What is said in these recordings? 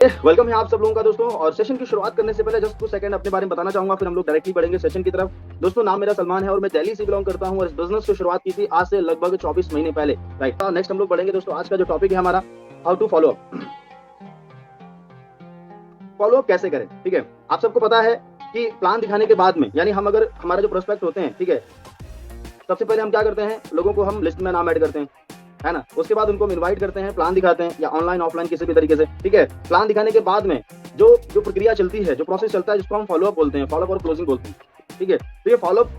Welcome है आप सब लोगों का दोस्तों। और सेशन की शुरुआत करने से पहले जस्ट कुछ सेकंड अपने बारे में बताना चाहूंगा, फिर हम लोग डायरेक्टली बढ़ेंगे सेशन की तरफ। दोस्तों, नाम मेरा सलमान है और मैं दिल्ली से बिलोंग करता हूं और इस बिजनेस की शुरुआत की थी आज से लगभग 24 महीने पहले। राइट, नेक्स्ट हम लोग बढ़ेंगे दोस्तों। आज का जो टॉपिक है हमारा, how to follow up. Follow up कैसे करें, ठीक है। आप सबको पता है कि प्लान दिखाने के बाद में, यानी हम अगर हमारे जो प्रोस्पेक्ट होते हैं, ठीक है, सबसे पहले हम क्या करते हैं, लोगों को हम लिस्ट में नाम ऐड करते हैं, है ना। उसके बाद उनको हम इनवाइट करते हैं, प्लान दिखाते हैं, या ऑनलाइन ऑफलाइन किसी भी तरीके से, ठीक है। प्लान दिखाने के बाद में जो जो प्रक्रिया चलती है, जो प्रोसेस चलता है, जिसको हम फॉलोअप बोलते हैं, फॉलोअप और क्लोजिंग बोलते हैं, ठीक है। तो ये फॉलोअप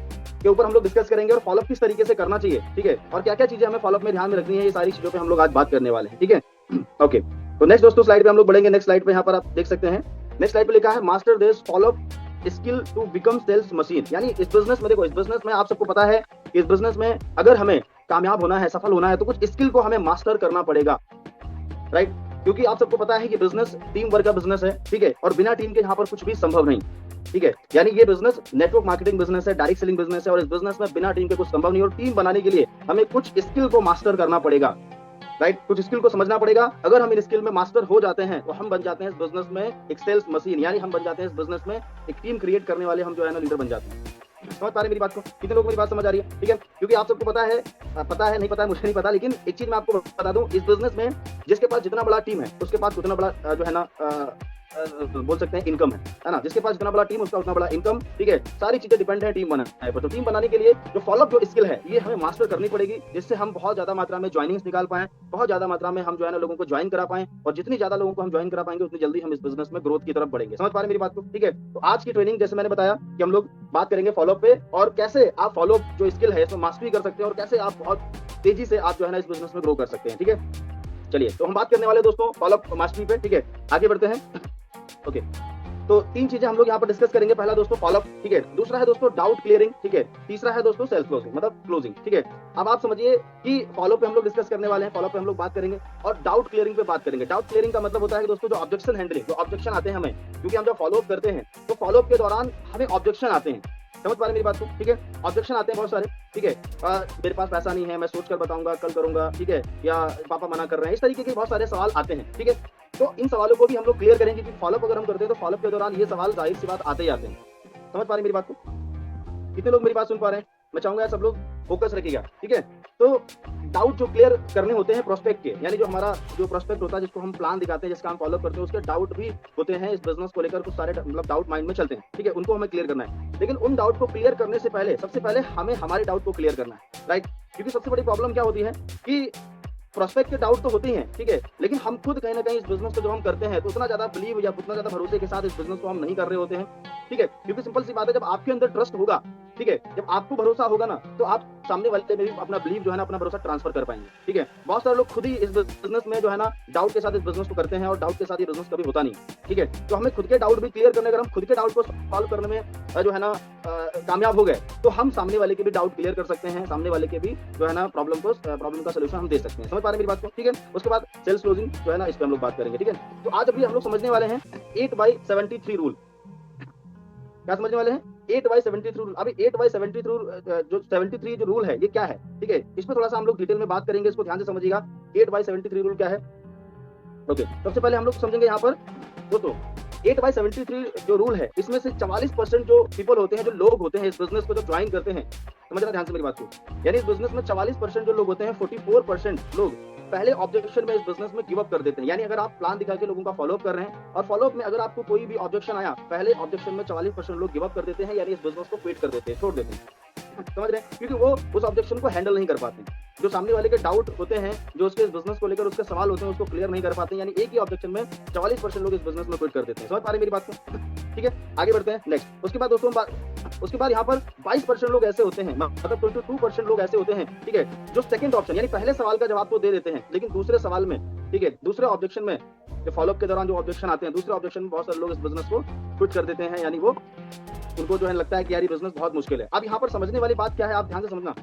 के ऊपर हम लोग डिस्कस करेंगे और फॉलोअप किस तरीके से करना चाहिए, ठीक है, और क्या क्या चीजें हमें फॉलोअप में ध्यान में रखनी है, ये सारी चीजों पे हम लोग आज बात करने वाले हैं, ठीक है। ओके, तो नेक्स्ट दोस्तों स्लाइड पे हम लोग बढ़ेंगे। नेक्स्ट स्लाइड पे यहाँ पर आप देख सकते हैं, नेक्स्ट स्लाइड पे लिखा है master this follow up skill to become sales machine. यानी इस बिजनेस में, देखो इस बिजनेस में आप सबको पता है कि इस बिजनेस में अगर हमें कामयाब होना है, सफल होना है, तो कुछ स्किल को हमें मास्टर करना पड़ेगा, राइट। क्योंकि आप सबको पता है कि बिजनेस टीम वर्क का बिजनेस है, ठीक है, और बिना टीम के यहाँ पर कुछ भी संभव नहीं, ठीक है। यानी ये बिजनेस नेटवर्क मार्केटिंग बिजनेस है, डायरेक्ट सेलिंग बिजनेस है, और इस बिजनेस में बिना टीम के कुछ संभव नहीं। और टीम बनाने के लिए हमें कुछ स्किल को मास्टर करना पड़ेगा, राइट। कुछ स्किल को समझना पड़ेगा। अगर हम इन स्किल में मास्टर हो जाते हैं तो हम बन जाते हैं इस बिजनेस में एक सेल्स मशीन, यानी हम बन जाते हैं इस बिजनेस में एक टीम क्रिएट करने वाले, हम जो है ना लीडर बन जाते हैं। समझ पा रहे मेरी बात को? कितने लोग मेरी बात समझ आ रही है, ठीक है। क्योंकि आप सबको पता है, नहीं पता है, मुझे नहीं पता, लेकिन एक चीज मैं आपको बता दूं, इस बिजनेस में जिसके पास जितना बड़ा टीम है उसके पास उतना बड़ा जो है ना बोल सकते हैं इनकम है ना। जिसके पास जितना बड़ा टीम उसका उतना बड़ा इनकम, ठीक है। सारी चीजें डिपेंड है टीम बनाने पर। तो टीम बनाने के लिए जो फॉलोअप जो स्किल है ये हमें मास्टर करनी पड़ेगी, जिससे हम बहुत ज्यादा मात्रा में ज्वाइनिंग्स निकाल पाए, बहुत ज्यादा मात्रा में हम जो है ना लोगों को ज्वाइन करा पाए, और जितनी ज्यादा लोगों को हम ज्वाइन करा पाएंगे उतनी जल्दी हम इस बिजनेस में ग्रोथ की तरफ बढ़ेंगे। समझ पा रहे मेरी बात को, ठीक है। तो आज की ट्रेनिंग, जैसे मैंने बताया कि हम लोग बात करेंगे फॉलोअप पे, और कैसे आप फॉलोअप जो स्किल है इसमें मास्टरी कर सकते हैं, और कैसे आप बहुत तेजी से आप जो है ना इस बिजनेस में ग्रो कर सकते हैं, ठीक है। चलिए, तो हम बात करने वाले दोस्तों फॉलोअप मास्टरी पे, ठीक है। आगे बढ़ते हैं। ओके, तो तीन चीजें हम लोग यहाँ पर डिस्कस करेंगे। पहला दोस्तों फॉलोअप, ठीक है। दूसरा है दोस्तों डाउट क्लियरिंग, ठीक है। तीसरा है दोस्तों सेल्स क्लोजिंग, मतलब क्लोजिंग, ठीक है। अब आप समझिए कि फॉलोअप पे हम लोग डिस्कस करने वाले हैं, फॉलोअप पे हम लोग बात करेंगे, और डाउट क्लियरिंग पे बात करेंगे। डाउट क्लियरिंग का मतलब होता है कि दोस्तों जो ऑब्जेक्शन हैंडलिंग, जो ऑब्जेक्शन आते हैं हमें, क्योंकि हम जब फॉलोअप करते हैं तो फॉलोअप के दौरान हमें ऑब्जेक्शन आते हैं। समझ पा रहे मेरी बात को, ठीक है। ऑब्जेक्शन आते हैं बहुत सारे, ठीक है। मेरे पास पैसा नहीं है, मैं सोच कर बताऊंगा, कल करूंगा, ठीक है, या पापा मना कर रहे हैं, इस तरीके के बहुत सारे सवाल आते हैं, ठीक है। तो इन सवालों को भी हम लोग क्लियर करेंगे कि फॉलोअप अगर हम करते हैं तो फॉलोअप के दौरान ये सवाल जाहिर सी बात आते ही आते हैं। समझ पा रहे मेरी बात को? कितने लोग मेरी बात सुन पा रहे हैं? मैं चाहूंगा सब लोग फोकस रखिएगा, ठीक है। तो डाउट जो क्लियर करने होते हैं प्रोस्पेक्ट के, यानी जो हमारा जो प्रोस्पेक्ट होता है, जिसको हम प्लान दिखाते हैं, जिसका हम फॉलो करते हैं, उसके डाउट भी होते हैं इस बिजनेस को लेकर। कुछ सारे मतलब डाउट माइंड में चलते हैं, ठीक है, उनको हमें क्लियर करना है। लेकिन उन डाउट को क्लियर करने से पहले, सबसे पहले हमें हमारे डाउट को क्लियर करना है, राइट। क्योंकि सबसे बड़ी प्रॉब्लम क्या होती है कि प्रोस्पेक्ट के डाउट तो होते ही हैं, ठीक है, लेकिन हम खुद कहीं ना कहीं इस बिजनेस को जब हम करते हैं तो उतना ज्यादा बिलीव या उतना ज्यादा भरोसे के साथ इस बिजनेस को हम नहीं कर रहे होते हैं, ठीक है। क्योंकि सिंपल सी बात है, जब आपके अंदर ट्रस्ट होगा, ठीक है, जब आपको भरोसा होगा ना, तो आप सामने वाले में भी अपना बिलीव जो है ना, अपना भरोसा ट्रांसफर कर पाएंगे, ठीक है। बहुत सारे लोग खुद ही इस बिजनेस में जो है ना डाउट के साथ इस बिजनेस को करते हैं, और डाउट के साथ ये बिजनेस कभी होता नहीं, ठीक है। तो हमें खुद के डाउट भी क्लियर करने, अगर हम खुद के डाउट को सॉल्व करने में जो है ना कामयाब हो गए, तो हम सामने वाले के भी डाउट क्लियर कर सकते हैं, सामने वाले के भी जो है ना प्रॉब्लम का सोल्यूशन हम दे सकते हैं। समझ पा रहे हैं मेरी बात को, ठीक है। उसके बाद सेल्स क्लोजिंग जो है ना, इस पे हम लोग बात करेंगे, ठीक है। तो आज अभी हम लोग समझने वाले हैं 8/73 रूल। क्या समझने वाले हैं? 8/73 रूल। अभी 8/73 जो 73 जो रूल है ये क्या है, ठीक है, इस पर थोड़ा सा हम लोग डिटेल में बात करेंगे, इसको ध्यान से समझिएगा। 8/73 रूल क्या है? ओके, सबसे पहले हम लोग समझेंगे यहाँ पर दोस्तों 8/73 जो रूल है, इसमें से 44% जो पीपल होते हैं, जो लोग होते हैं इस बिजनेस को जो ज्वाइन करते हैं, समझना ध्यान से मेरी बात को, यानी इस बिजनेस में 44% जो लोग होते हैं, 44% लोग पहले ऑब्जेक्शन में इस बिजनेस में गिव अप कर देते हैं। यानी अगर आप प्लान दिखा के लोगों का फॉलोअप कर रहे हैं, और फॉलोअप में अगर आपको कोई भी ऑब्जेक्शन आया, पहले ऑब्जेक्शन में 44% लोग गिव अप कर देते हैं, यानी इस बिजनेस को क्विट कर देते हैं, छोड़ देते हैं। समझ रहे हैं? क्योंकि वो उस ऑब्जेक्शन को हैंडल नहीं कर पाते, जो सामने वाले के डाउट होते हैं, जो उसके बिजनेस को लेकर उसके सवाल होते हैं, उसको क्लियर नहीं कर पाते। यानी एक ही ऑब्जेक्शन में 44% लोग इस बिजनेस में क्विट कर देते हैं। समझ पा रहे मेरी बात को, ठीक है। आगे बढ़ते हैं नेक्स्ट। उसके बाद दोस्तों उसके बाद यहाँ पर 22% लोग ऐसे होते हैं, मतलब 22% लोग ऐसे होते हैं, ठीक है, जो सेकंड ऑप्शन यानी पहले सवाल का जवाब तो दे देते हैं, लेकिन दूसरे सवाल में, ठीक है, दूसरे ऑब्जेक्शन में, जो फॉलोअप के दौरान जो ऑब्जेक्शन आते हैं, दूसरे ऑब्जेक्शन में बहुत सारे लोग इस बिजनेस को क्विट कर देते हैं। यानी वो उनको जो है लगता है कि यार ये बिजनेस बहुत मुश्किल है। अब यहाँ पर समझने वाली बात क्या है, आप ध्यान से समझना,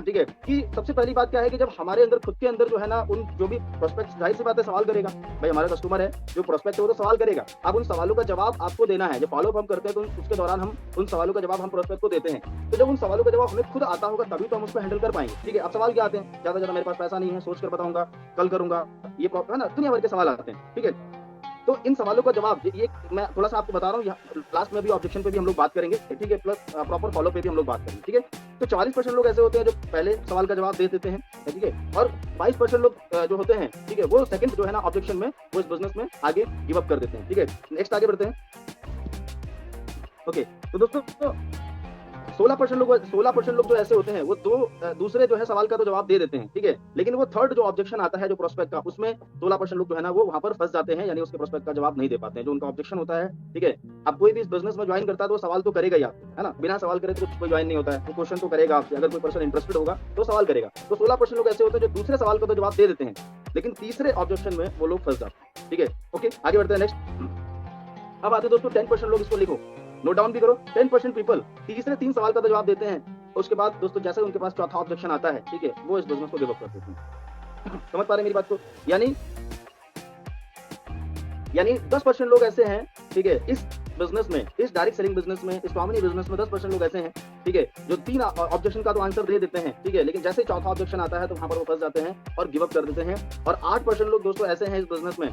ठीक है, कि सबसे पहली बात क्या है कि जब हमारे अंदर खुद के अंदर जो है ना उन जो भी प्रोस्पेक्ट, जाहिर सी बात है सवाल करेगा, भाई हमारा कस्टमर है, जो प्रोस्पेक्ट है वो तो सवाल करेगा। अब उन सवालों का जवाब आपको देना है। जब फॉलोअप हम करते हैं तो उसके दौरान हम उन सवालों का जवाब हम प्रोस्पेक्ट को देते हैं। तो जब उन सवालों का जवाब हमें खुद आता होगा तभी तो हम उसको हैंडल कर पाएंगे, ठीक है। अब सवाल क्या आते हैं, ज्यादा मेरे पास पैसा नहीं है, सोच कर बताऊंगा, कल करूंगा, ये है ना, दुनिया भर के सवाल आते हैं, ठीक है। तो इन सवालों का जवाब ये मैं थोड़ा सा आपको बता रहा हूँ, लास्ट में भी ऑब्जेक्शन पे भी हम लोग बात करेंगे, ठीक है, प्लस प्रॉपर फॉलो पे भी हम लोग बात करेंगे, ठीक है। तो 44% लोग ऐसे होते हैं जो पहले सवाल का जवाब दे देते हैं, ठीक है, और 22% लोग जो होते हैं, ठीक है, वो सेकंड जो है ना ऑब्जेक्शन में, वो इस बिजनेस में आगे गिव अप कर देते हैं, ठीक है। नेक्स्ट आगे बढ़ते हैं। ओके, तो दोस्तों 16% लोग जो ऐसे होते हैं वो दूसरे जो है सवाल का तो जवाब दे देते हैं, ठीक है, लेकिन वो थर्ड जो ऑब्जेक्शन आता है जो प्रोस्पेक्ट का, उसमें 16% लोग जो है ना वो वहां पर फंस जाते हैं, यानी उसके प्रोस्पेक्ट का जवाब नहीं दे पाते हैं, जो उनका ऑब्जेक्शन होता है, ठीक है। अब कोई भी इस बिजनेस में ज्वाइन करता है तो सवाल तो करेगा ही आपको, है ना, बिना सवाल करे तो कुछ कोई ज्वाइन नहीं होता है, वो क्वेश्चन तो करेगा आपसे, अगर कोई पर्सन इंटरेस्टेड होगा तो सवाल करेगा। तो 16% लोग ऐसे होते हैं जो दूसरे सवाल का तो जवाब दे देते हैं, लेकिन तीसरे ऑब्जेक्शन में वो लोग फंस जाते हैं, ठीक है। ओके, आगे बढ़ते हैं नेक्स्ट। अब आते हैं दोस्तों 10% लोग, इसको लिखो, नोट डाउन भी करो। 10% पीपल तीसरे 3 सवाल का तो जवाब देते हैं, उसके बाद दोस्तों जैसे उनके पास चौथा ऑब्जेक्शन आता है, ठीक है, वो इस बिजनेस को गिव अप कर देते हैं। समझ पा रहे हैं मेरी बात को? यानी 10% लोग ऐसे हैं, ठीक है, इस बिजनेस में, इस डायरेक्ट सेलिंग बिजनेस में, इस नॉमिनी बिजनेस में 10% लोग ऐसे हैं, ठीक है, जो 3 ऑब्जेक्शन का तो आंसर दे देते हैं, ठीक है, लेकिन जैसे ही चौथा ऑब्जेक्शन आता है तो वहां पर वो फंस जाते हैं और गिव अप कर देते हैं। और 8% लोग दोस्तों ऐसे हैं इस बिजनेस में,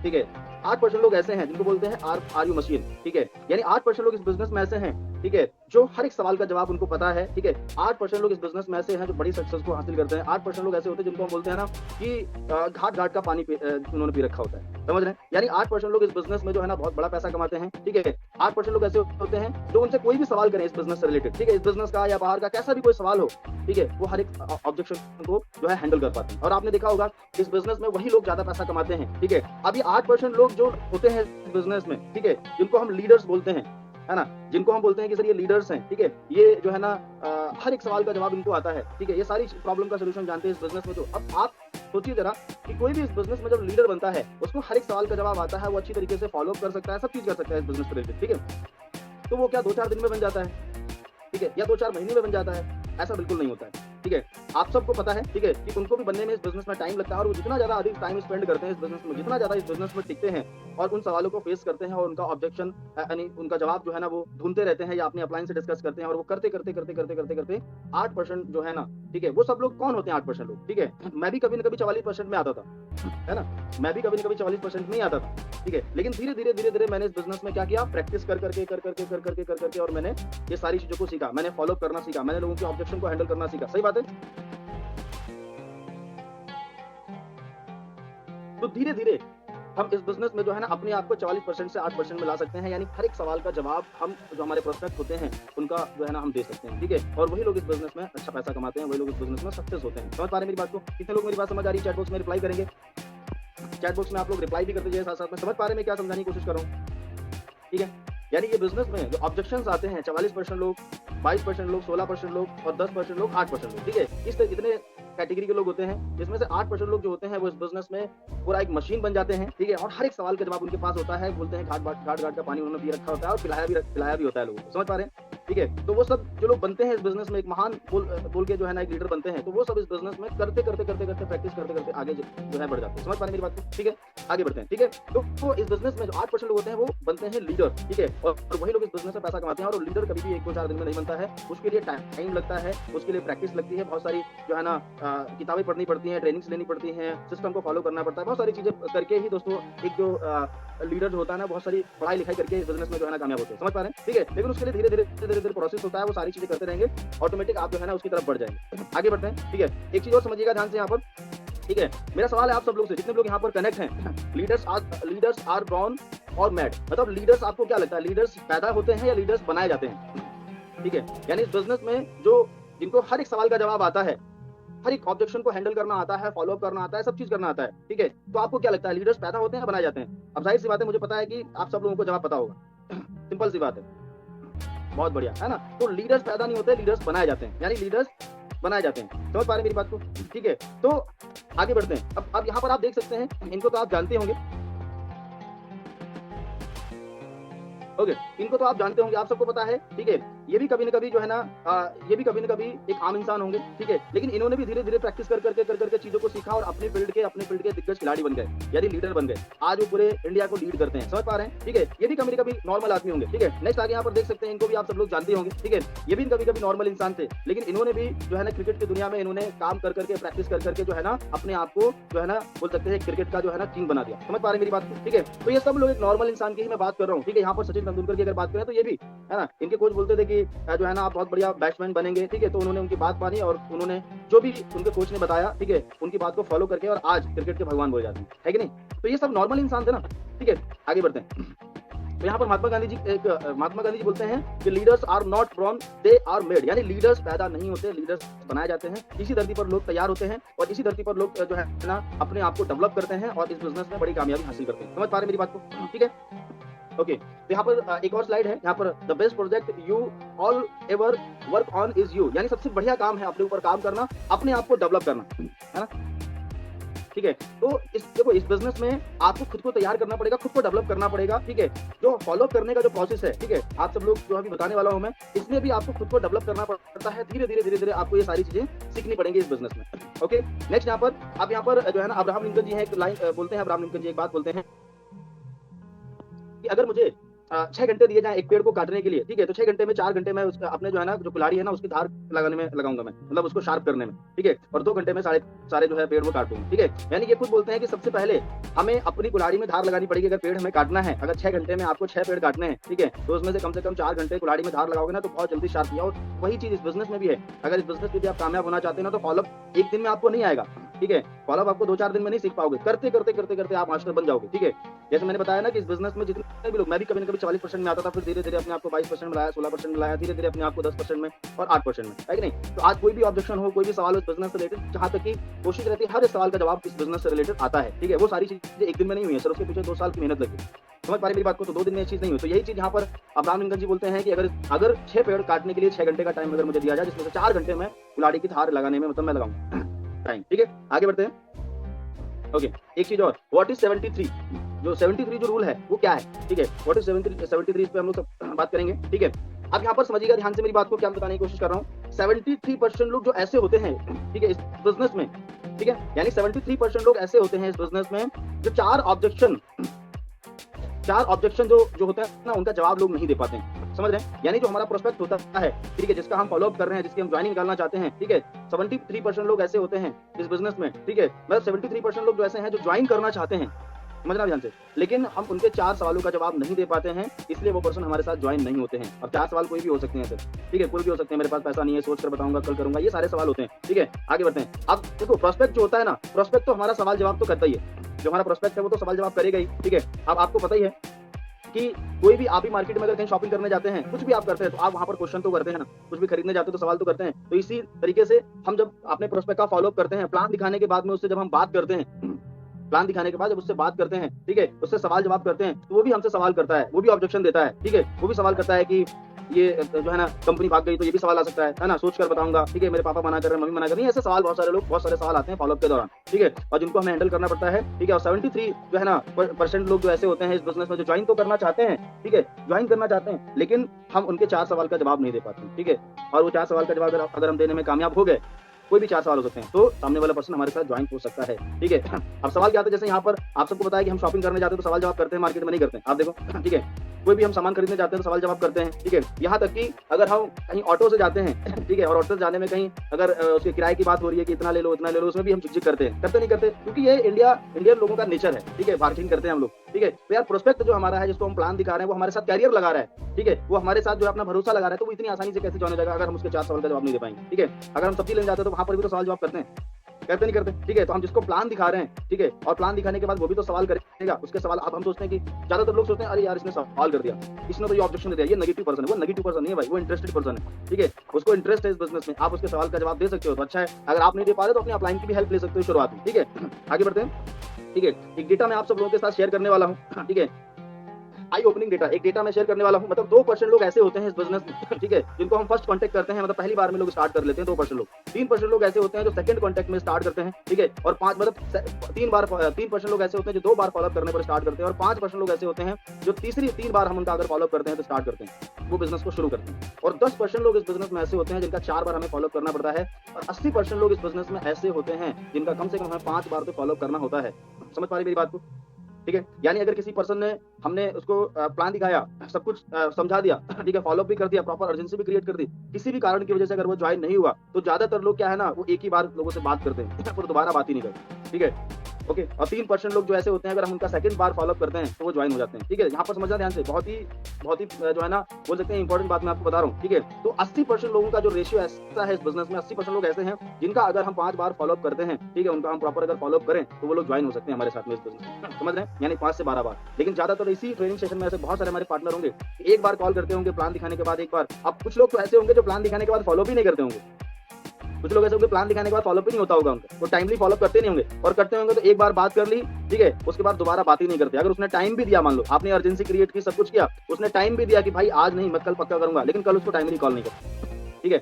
ठीक है, 8% लोग ऐसे हैं जिनको बोलते हैं आर यू मशीन, ठीक है, यानी 8% लोग इस बिजनेस में ऐसे हैं, ठीक है, जो हर एक सवाल का जवाब उनको पता है, ठीक है। 8% लोग इस बिजनेस में ऐसे हैं जो बड़ी सक्सेस को हासिल करते हैं। 8% लोग ऐसे होते हैं जिनको हम बोलते हैं ना कि घाट घाट का पानी उन्होंने पी रखा होता है, समझ रहे हैं, यानी 8% लोग इस बिजनेस में जो है ना बहुत बड़ा पैसा कमाते हैं, ठीक है। 8% लोग ऐसे होते हैं जो उनसे कोई भी सवाल करें इस बिजनेस से रिलेटेड, ठीक है, इस बिजनेस का या बाहर का कैसा भी कोई सवाल हो, ठीक है, वो हर एक ऑब्जेक्शन को जो है हैंडल कर पाते हैं। और आपने देखा होगा इस बिजनेस में वही लोग ज्यादा पैसा कमाते हैं, ठीक है। अब ये 8% लोग जो होते हैं इस बिजनेस में, ठीक है, जिनको हम लीडर्स बोलते हैं, है ना, जिनको हम बोलते हैं कि सर ये लीडर्स हैं, ठीक है, ये जो है ना हर एक सवाल का जवाब इनको आता है, ठीक है, ये सारी प्रॉब्लम का सोल्यूशन जानते हैं इस बिजनेस में। तो अब आप सोचिए जरा कि कोई भी इस बिजनेस में जब लीडर बनता है, उसको हर एक सवाल का जवाब आता है, वो अच्छी तरीके से फॉलो अप कर सकता है, सब चीज कर सकता है इस बिजनेस से रिलेटेड, ठीक है। तो वो क्या 2-4 दिन में बन जाता है, ठीक है, या 2-4 महीने में बन जाता है? ऐसा बिल्कुल नहीं होता है, ठीक है। आप सबको पता है, ठीक है, कि उनको भी बनने में इस बिजनेस में टाइम लगता है, और वो जितना ज्यादा अधिक टाइम स्पेंड करते हैं इस बिजनेस में, जितना ज्यादा इस बिजनेस में टिकते हैं और उन सवालों को फेस करते हैं और उनका ऑब्जेक्शन यानी उनका जवाब जो है ना वो ढूंढते रहते हैं या अपने अपलाइन से डिस्कस करते हैं, और वो करते करते करते करते करते करते 8% जो है ना, ठीक है, वो सब लोग कौन होते हैं 8% लोग, ठीक है। मैं भी कभी ना कभी 44% में आता था, है ना, मैं भी कभी ना कभी 44% में ही आता था, ठीक है, लेकिन धीरे धीरे मैंने इस बिजनेस में क्या किया, प्रैक्टिस कर करके और मैंने ये सारी चीजों को सीखा, मैंने फॉलो करना सीखा, मैंने लोगों के ऑब्जेक्शन को हैंडल करना सीखा, सही बात है। तो धीरे धीरे हम इस बिजनेस में जो है ना अपने आप को 44% से 8% में ला सकते हैं, यानी हर एक सवाल का जवाब हम जो हमारे प्रोस्पेक्ट होते हैं उनका जो है ना हम दे सकते हैं, ठीक है, और वही लोग इस बिजनेस में अच्छा पैसा कमाते हैं, वही लोग इस बिजनेस में सक्सेस होते हैं। समझ पा रहे हैं मेरी बात को? कितने लोग मेरी बात समझ आ रही है? चैट बॉक्स में रिप्लाई करेंगे, चैट बॉक्स में आप लोग रिप्लाई भी करते जाइए साथ साथ में। समझ पा रहे हैं मैं क्या समझाने की कोशिश कर रहा हूँ, ठीक है। यानी ये बिजनेस में जो ऑब्जेक्शंस आते हैं 44% लोग, 22% लोग, 16% लोग और 10% लोग, 8% लोग, ठीक है, इस तरह इतने कैटेगरी के लोग होते हैं, जिसमें से 8% लोग जो होते हैं वो इस बिजनेस में पूरा एक मशीन बन जाते हैं, ठीक है, और हर एक सवाल का जवाब उनके पास होता है, बोलते हैं घाट घाट का पानी उन्होंने पी रखा होता है और पिलाया भी होता है लोगों को। समझ पा रहे हैं, ठीक है। तो वो सब जो लोग बनते हैं इस बिजनेस में एक महान बोल के जो है ना एक लीडर बनते हैं, तो वो सब इस बिजनेस में करते प्रैक्टिस करते आगे जो है बढ़ जाते हैं। समझ पा रहे हैं मेरी बात को? ठीक है, आगे बढ़ते हैं, ठीक है। तो वो इस बिजनेस में जो 8% लोग होते हैं वो बनते हैं लीडर, ठीक है, और वही लोग इस बिजनेस में पैसा कमाते हैं। और लीडर कभी भी 1-2-4 दिन में नहीं बनता है, उसके लिए टाइम लगता है, उसके लिए प्रैक्टिस लगती है, बहुत सारी जो है ना किताबें पढ़नी पड़ती हैं, ट्रेनिंग्स लेनी पड़ती हैं, सिस्टम को फॉलो करना पड़ता है, बहुत सारी चीजें करके ही दोस्तों एक जो लीडर जो होता है ना बहुत सारी पढ़ाई लिखाई करके इस बिजनेस में जो है ना कामयाब होते हैं। समझ पा रहे हैं, ठीक है। लेकिन उसके लिए धीरे धीरे प्रोसेस होता है, वो सारी चीजें करते रहेंगे, ऑटोमेटिक आप जो है ना उसकी तरफ बढ़ जाएंगे। आगे बढ़ते हैं, ठीक है। एक चीज और समझिएगा ध्यान से यहाँ पर, ठीक है, मेरा सवाल है आप सब लोग से, जितने लोग यहाँ पर कनेक्ट हैं, लीडर्स आर बॉर्न और मैड, मतलब लीडर्स आपको क्या लगता है, लीडर्स पैदा होते हैं या लीडर्स बनाए जाते हैं? ठीक है, यानी इस बिजनेस में जो जिनको हर एक सवाल का जवाब आता है, हर एक ऑब्जेक्शन को हैंडल करना आता है, फॉलो अप करना आता है, सब चीज करना आता है, ठीक है, तो आपको क्या लगता है लीडर्स पैदा होते हैं या बनाए जाते हैं? अब जाहिर सी बात है, मुझे पता है कि आप सब लोगों को जवाब पता होगा, सिंपल सी बात है, बहुत बढ़िया, है ना। तो लीडर्स पैदा नहीं होते, लीडर्स बनाए जाते हैं, यानी लीडर्स बनाए जाते हैं। समझ पा रहे हैं मेरी बात को? ठीक है, तो आगे बढ़ते हैं। अब यहाँ पर आप देख सकते हैं, इनको तो आप जानते होंगे, ओके, इनको तो आप जानते होंगे, आप सबको पता है, ठीक है, ये भी कभी न कभी जो है ना ये भी कभी न कभी एक आम इंसान होंगे, ठीक है, लेकिन इन्होंने भी धीरे-धीरे प्रैक्टिस कर करके चीज़ों को सीखा और अपने फील्ड के दिग्गज खिलाड़ी बन गए, यानी लीडर बन गए। आज वो पूरे इंडिया को लीड करते हैं, समझ पा रहे हैं, ठीक है? ये भी कभी-कभी नॉर्मल आदमी होंगे, ठीक है? नेक्स्ट आगे यहाँ पर देख सकते हैं, इनको भी आप सब लोग जानते होंगे, ठीक है? ये भी कभी-कभी नॉर्मल इंसान थे, लेकिन इन्होंने भी जो है ना क्रिकेट की दुनिया में इन्होंने काम कर करके प्रैक्टिस कर करके जो है ना अपने आप को जो है ना बोल सकते हैं क्रिकेट का जो है ना किंग बना दिया। समझ पा रहे हैं मेरी बात को, ठीक है? तो ये सब लोग एक नॉर्मल इंसान की ही मैं बात कर रहा हूँ, ठीक है? यहाँ पर सचिन तेंदुलकर की अगर बात करें तो ये भी है ना, इनके कोच बोलते थे कि जो है ना आप बहुत बढ़िया बैट्समैन बनेंगे, ठीक है? तो उन्होंने उनकी बात मानी और उन्होंने जो भी उनके कोच ने बताया, ठीक है? उनकी बात को फॉलो करके और आज क्रिकेट के भगवान बोले जाते हैं, है कि नहीं? तो ये सब नॉर्मल इंसान थे ना, ठीक है? आगे बढ़ते हैं। तो यहाँ पर महात्मा गांधी जी बोलते हैं कि leaders are not born, they are made, यानी लीडर्स पैदा नहीं होते, लीडर्स बनाए जाते हैं। इसी धरती पर लोग तैयार होते हैं और इसी धरती पर लोग जो है ना अपने आप को डेवलप करते हैं और इस बिजनेस में बड़ी कामयाबी हासिल करते हैं। समझ पा रहे हैं मेरी बात को, ठीक है? ओके, तो यहाँ पर एक और स्लाइड है, यहाँ पर the best project you all ever work on is you, यानी सबसे बढ़िया काम है अपने ऊपर काम करना, अपने आप को डेवलप करना, है ना? ठीक है, तो देखो इस बिजनेस में आपको खुद को तैयार करना पड़ेगा, खुद को डेवलप करना पड़ेगा, ठीक है? जो फॉलो करने का जो प्रोसेस है, ठीक है, आप सब लोग जो अभी बताने वाला हूं मैं, इसमें भी आपको खुद को डेवलप करना पड़ता है। धीरे-धीरे आपको ये सारी चीजें सीखनी पड़ेंगी इस बिजनेस में। ओके, नेक्स्ट यहाँ पर अब यहाँ पर जो है ना अब्राहम लिंकन जी है, एक लाइन बोलते हैं, अब्राहम लिंकन जी एक बात बोलते हैं कि अगर मुझे 6 घंटे दिए जाएं एक पेड़ को काटने के लिए, ठीक है, तो 6 घंटे में 4 घंटे में उसका अपने जो है ना जो कुल्हाड़ी है ना उसकी धार लगाने में लगाऊंगा मैं, मतलब उसको शार्प करने में, ठीक है, और 2 घंटे में सारे जो है पेड़ को काट दूंगा, ठीक है? यानी ये खुद बोलते हैं कि सबसे पहले हमें अपनी कुल्हाड़ी में धार लगानी पड़ेगी। अगर पेड़ हमें काटना है, अगर 6 घंटे में आपको 6 पेड़ काटने हैं, ठीक है, तो उसमें से कम 4 घंटे कुल्हाड़ी में धार लगाओगे ना तो बहुत जल्दी शार्प किया। और वही चीज इस बिजनेस में भी है। अगर इस बिजनेस में भी आप कामयाब होना चाहते हैं ना तो फॉलोअप एक दिन में आपको नहीं आएगा, ठीक है? फॉलोअप आपको 2-4 दिन में नहीं सीख पाओगे, करते आप मास्टर बन जाओगे, ठीक है? जैसे मैंने बताया ना कि इस बिजनेस में जितने भी लोग, मैं भी कभी न कभी 40% में आता था, फिर धीरे-धीरे अपने आप को 22% में लाया, 16% में लाया, धीरे-धीरे अपने आप को 10% में और 8% में, है कि नहीं? तो आज कोई भी ऑब्जेक्शन हो, कोई भी सवाल हो इस बिजनेस से रिलेटेड, जहाँ तक कि कोशिश रहती है हर सवाल का जवाब इस बिजनेस से रिलेटेड आता है, ठीक है? वो सारी चीजें एक दिन में नहीं हुई है सर, उसके पीछे 2 साल की मेहनत लगी। समझ पा रहे मेरी बात को? तो 2 दिन में ये चीज नहीं हुई। तो यही चीज यहाँ पर अब्राहम लिंकन जी बोलते हैं कि अगर 6 पेड़ काटने के लिए 6 घंटे का टाइम अगर मुझे दिया जाए, जिसमें से 4 घंटे में कुल्हाड़ी की धार लगाने में मतलब मैं लगाऊंगा टाइम, ठीक है? आगे बढ़ते हैं। ओके, एक चीज और, व्हाट इज 73? जो 73 जो रूल है वो क्या है, ठीक है? व्हाट इज 73 इस पे हम लोग सब बात करेंगे, ठीक है? अब यहाँ पर समझिएगा ध्यान से मेरी बात को, क्या बताने की कोशिश कर रहा हूँ। 73% लोग जो ऐसे होते हैं, ठीक है, इस बिजनेस में, ठीक है, यानी 73% लोग ऐसे होते हैं इस बिजनेस में जो 4 ऑब्जेक्शन जो होता है ना उनका जवाब लोग नहीं दे पाते हैं। समझ रहे हैं? यानी जो हमारा प्रोस्पेक्ट होता है, ठीक है, जिसका हम फॉलो अप कर रहे हैं, जिसकी हम ज्वाइनिंग निकालना चाहते हैं, ठीक है, 73% लोग ऐसे होते हैं इस बिजनेस में, ठीक है, मतलब 73% लोग जो ऐसे हैं जो ज्वाइन करना चाहते हैं, समझना ध्यान से, लेकिन हम उनके 4 सवालों का जवाब नहीं दे पाते हैं, इसलिए वो पर्सन हमारे साथ ज्वाइन नहीं होते हैं। अब 4 सवाल कोई भी हो सकते हैं सर, ठीक है, कोई भी हो सकते हैं, मेरे पास पैसा नहीं है, सोच कर बताऊंगा, कल करूंगा, ये सारे सवाल होते हैं, ठीक है? आगे बढ़ते हैं। अब देखो प्रोस्पेक्ट जो होता है ना, प्रोस्पेक्ट तो हमारा सवाल जवाब तो करता ही है, जो हमारा प्रोस्पेक्ट है वो तो सवाल जवाब करेगा ही, ठीक है? अब आपको पता ही है कि कोई भी आप ही मार्केट में अगर कहीं शॉपिंग करने जाते हैं, कुछ भी आप करते हैं तो आप वहां पर क्वेश्चन तो करते हैं ना, कुछ भी खरीदने जाते हैं तो सवाल तो करते हैं। तो इसी तरीके से हम जब अपने प्रोस्पेक्ट का फॉलो अप करते हैं, प्लान दिखाने के बाद में उससे जब हम बात करते हैं, प्लान दिखाने के बाद जब उससे बात करते हैं, ठीक है, उससे सवाल जवाब करते हैं, तो वो भी हमसे सवाल करता है, वो भी ऑब्जेक्शन देता है, ठीक है, वो भी सवाल करता है कि ये जो है ना कंपनी भाग गई, तो ये भी सवाल आ सकता है ना, सोच कर बताऊंगा, ठीक है, मेरे पापा मना कर रहे हैं, मम्मी मना कर रही है, ऐसे सवाल बहुत सारे सवाल आते हैं फॉलोअप के दौरान, ठीक है, और जिनको हमें हैंडल करना पड़ता है, ठीक है। और 73 जो है ना % लोग जो ऐसे होते हैं इस बिजनेस में जो ज्वाइन तो करना चाहते हैं, ठीक है, ज्वाइन करना चाहते हैं, लेकिन हम उनके 4 सवाल का जवाब नहीं दे पाते, ठीक है, और वो 4 सवाल का जवाब अगर हम देने में कामयाब हो गए, कोई भी 4 सवाल हो सकते हैं, तो सामने वाला पर्सन हमारे साथ ज्वाइन हो सकता है, ठीक है। अब सवाल क्या आता है, जैसे यहाँ पर आप सबको बताया कि हम शॉपिंग करने जाते हैं तो सवाल जवाब करते हैं, मार्केट में नहीं करते हैं, आप देखो, ठीक है, कोई भी हम सामान खरीदने जाते हैं तो सवाल जवाब करते हैं, ठीक है। यहाँ तक कि अगर हम कहीं ऑटो से जाते हैं, ठीक है, और ऑटो से जाने में कहीं अगर उसके किराए की बात हो रही है कि इतना ले लो, उसमें भी हम झिकझिक करते हैं, करते नहीं करते, क्योंकि ये इंडियन लोगों का नेचर है, ठीक है, बार्गेनिंग करते हैं हम लोग, ठीक है। तो यार प्रोस्पेक्ट जो हमारा है, जिसको हम प्लान दिखा रहे हैं, वो हमारे साथ कैरियर लगा रहा है, ठीक है, वो हमारे साथ जो अपना भरोसा लगा रहा है, तो वो इतनी आसानी से कैसे जाने जाएगा अगर हम उसके 4 सवाल का जवाब नहीं दे पाएंगे, ठीक है। अगर हम सब्जी लेने जाते हैं तो वहां पर भी तो सवाल जवाब करते हैं, करते नहीं करते, ठीक है। तो हम जिसको प्लान दिखा रहे हैं, ठीक है, और प्लान दिखाने के बाद वो भी तो सवाल करेगा, उसके सवाल। अब हम सोचते हैं कि ज्यादातर लोग सोचते हैं अरे यार इसने सवाल कर दिया, इसने तो ये ऑब्जेक्शन दे दिया, ये नेगेटिव पर्सन है। वो नेगेटिव पर्सन नहीं है भाई, वो इंटरेस्टेड पर्सन है, ठीक है, उसको इंटरेस्ट है इस बिजनेस में। आप उसके सवाल का जवाब दे सकते हो तो अच्छा है, अगर आप नहीं दे पा रहे तो अपने अपलाइन की भी हेल्प ले सकते हो शुरुआत में, ठीक है। आगे बढ़ते हैं, ठीक है। एक डेटा मैं आप सब लोगों के साथ शेयर करने वाला हूँ, ठीक है। आई ओपनिंग डेटा, एक डेटा मैं शेयर करने वाला हूँ। मतलब 2% लोग ऐसे होते हैं इस बिजनेस में, ठीक है, जिनको हम फर्स्ट कांटेक्ट करते हैं, मतलब पहली बार में लोग स्टार्ट कर लेते हैं 2% लोग। 3% लोग ऐसे होते हैं जो सेकंड कांटेक्ट में स्टार्ट करते हैं, ठीक है, और 5 मतलब 3% लोग ऐसे होते हैं जो 2 बार फॉलोअप करने पर स्टार्ट करते हैं, और 5% लोग ऐसे होते हैं जो 3 बार हम उनका अगर फॉलोअप करते हैं तो स्टार्ट करते हैं, वो बिजनेस को शुरू करते हैं। और 10% लोग इस बिजनेस में ऐसे होते हैं जिनका 4 बार हमें फॉलोअप करना पड़ता है, और 80% लोग इस बिजनेस में ऐसे होते हैं जिनका कम से कम हमें 5 बार तो फॉलोअप करना होता है। समझ पा रही मेरी बात को? ठीक है, यानी अगर किसी पर्सन ने हमने उसको प्लान दिखाया, सब कुछ समझा दिया, ठीक है, फॉलोअप भी कर दिया, प्रॉपर अर्जेंसी भी क्रिएट कर दी, किसी भी कारण की वजह से अगर वो ज्वाइन नहीं हुआ, तो ज्यादातर लोग क्या है ना, वो एक ही बार लोगों से बात करते हैं, फिर दोबारा बात ही नहीं करते, ठीक है, ओके। और 3% लोग जो ऐसे होते हैं अगर हम उनका सेकंड बार फॉलोअप करते हैं तो वो ज्वाइन हो जाते हैं, ठीक है। यहाँ पर समझना ध्यान से, बहुत ही जो है ना, बोल सकते हैं इंपॉर्टेंट बात मैं आपको बता रहा हूँ, ठीक है। तो 80% लोगों का जो रेशियो ऐसा है इस बिजनेस में, 80% लोग ऐसे हैं जिनका अगर हम 5 बार फॉलोअप करते हैं, ठीक है, उनका हम प्रॉपर अगर फॉलोअप करें तो वो लोग ज्वाइन हो सकते हैं हमारे साथ में इस बिजनेस में, समझ रहे हैं, यानी 5 से 12 बार। लेकिन ज्यादातर इसी ट्रेनिंग सेशन में ऐसे बहुत सारे हमारे पार्टनर होंगे, एक बार कॉल करते होंगे प्लान दिखाने के बाद एक बार। अब कुछ लोग तो ऐसे होंगे जो प्लान दिखाने के बाद फॉलो भी नहीं करते होंगे, कुछ लोग ऐसे होंगे प्लान दिखाने के बाद फॉलो भी नहीं होता होगा उनका, वो टाइमली फॉलो करते नहीं होंगे, और करते होंगे तो एक बार बात कर ली, ठीक है, उसके बाद दोबारा बात ही नहीं करते। अगर उसने टाइम भी दिया, मान लो आपने अर्जेंसी क्रिएट की, सब कुछ किया, उसने टाइम भी दिया कि भाई आज नहीं, मैं कल पक्का करूंगा, लेकिन कल उसको टाइमली कॉल नहीं करता, ठीक है।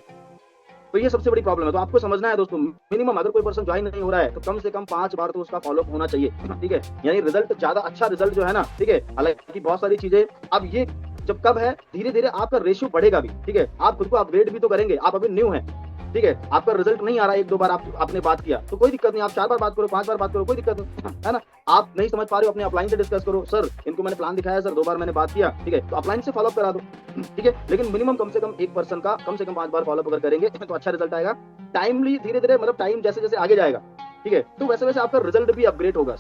तो ये सबसे बड़ी प्रॉब्लम है। तो आपको समझना है दोस्तों, मिनिमम अगर कोई पर्सन ज्वाइन नहीं हो रहा है तो कम से कम 5 बार तो उसका फॉलोअप होना चाहिए, ठीक है, यानी रिजल्ट ज्यादा अच्छा रिजल्ट जो है ना, ठीक है। हालांकि बहुत सारी चीजें अब ये जब कब है, धीरे धीरे आपका रेशियो बढ़ेगा भी, ठीक है, आप खुद को अपग्रेड भी तो करेंगे, आप अभी न्यू है, ठीक है, आपका रिजल्ट नहीं आ रहा है, 1-2 बार आपने बात किया तो कोई दिक्कत नहीं, आप 4 बार बात करो, 5 बार बात करो, कोई दिक्कत नहीं, है ना। आप नहीं समझ पा रहे हो, अपने अपलाइन से डिस्कस करो, सर इनको मैंने प्लान दिखाया सर, 2 बार मैंने बात किया, ठीक है, तो अपलाइन से फॉलोअप करा दो, ठीक है। लेकिन मिनिमम कम से कम एक पर्सन का कम से कम 5 बार फॉलोअप अगर करेंगे तो अच्छा रिजल्ट आएगा। टाइमली धीरे धीरे, मतलब टाइम जैसे जैसे आगे जाएगा, ठीक है, तो वैसे वैसे आपका रिजल्ट भी अपग्रेड होगा,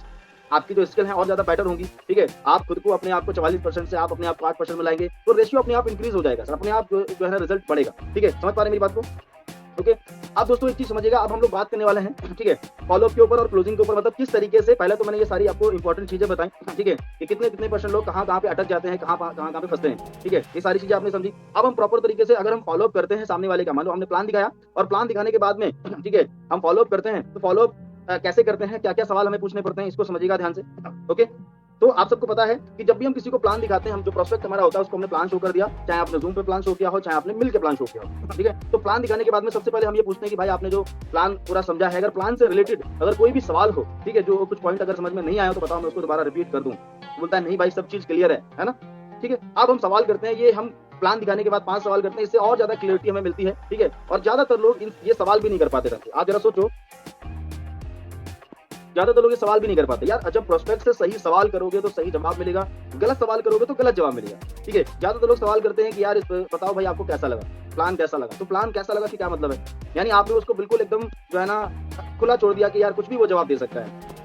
आपकी जो स्किल है और ज्यादा बेटर होंगी, ठीक है। आप खुद को अपने आप को 44% से आप अपने आप को 8% में लाएंगे तो रेशियो अपने आप इंक्रीज हो जाएगा सर, अपने आप जो है ना रिजल्ट बढ़ेगा, ठीक है। समझ पा रहे हैं मेरी बात को? ओके। अब दोस्तों एक चीज समझिएगा, अब हम लोग बात करने वाले हैं, ठीक है, फॉलोअप के ऊपर और क्लोजिंग के ऊपर, मतलब किस तरीके से। पहले तो मैंने ये सारी आपको इंपॉर्टेंट चीजें बताई, ठीक है, कि कितने कितने परसेंट लोग कहाँ पे अटक जाते हैं, कहाँ पे फंसते हैं, ठीक है, ये सारी चीजें आपने समझी। अब हम प्रॉपर तरीके से अगर हम फॉलोअप करते हैं सामने वाले का, मान लो हमने प्लान दिखाया और प्लान दिखाने के बाद में, ठीक है, हम फॉलोअप करते हैं, तो फॉलोअप कैसे करते हैं, क्या क्या सवाल हमें पूछने पड़ते हैं, इसको समझिएगा ध्यान से, ओके। तो आप सबको पता है कि जब भी हम किसी को प्लान दिखाते हैं, हम जो प्रोस्पेक्ट हमारा होता है उसको हमने प्लान शो कर दिया, चाहे आपने जूम पे प्लान शो किया हो, चाहे आपने मिल के प्लान शो किया हो, ठीक है। तो प्लान दिखाने के बाद में सबसे पहले हम ये पूछते हैं कि भाई आपने जो प्लान पूरा समझा है, अगर प्लान से रिलेटेड अगर कोई भी सवाल हो, ठीक है, जो कुछ पॉइंट अगर समझ में नहीं आया तो बताओ, मैं उसको दोबारा रिपीट कर दूं। बोलता है नहीं भाई सब चीज क्लियर है ना, ठीक है। अब हम सवाल करते हैं, ये हम प्लान दिखाने के बाद 5 सवाल करते हैं, इससे और ज्यादा क्लियरिटी हमें मिलती है, ठीक है। और ज्यादातर लोग ये सवाल भी नहीं कर पाते रहते। आप जरा सोचो, ज्यादातर लोग ये सवाल भी नहीं कर पाते यार। जब प्रोस्पेक्ट से सही सवाल करोगे तो सही जवाब मिलेगा, गलत सवाल करोगे तो गलत जवाब मिलेगा, ठीक है। ज्यादातर लोग सवाल करते हैं कि यार बताओ भाई आपको कैसा लगा, प्लान कैसा लगा। तो प्लान कैसा लगा कि क्या मतलब है, यानी आपने उसको बिल्कुल एकदम जो है ना खुला छोड़ दिया कि यार कुछ भी वो जवाब दे सकता है।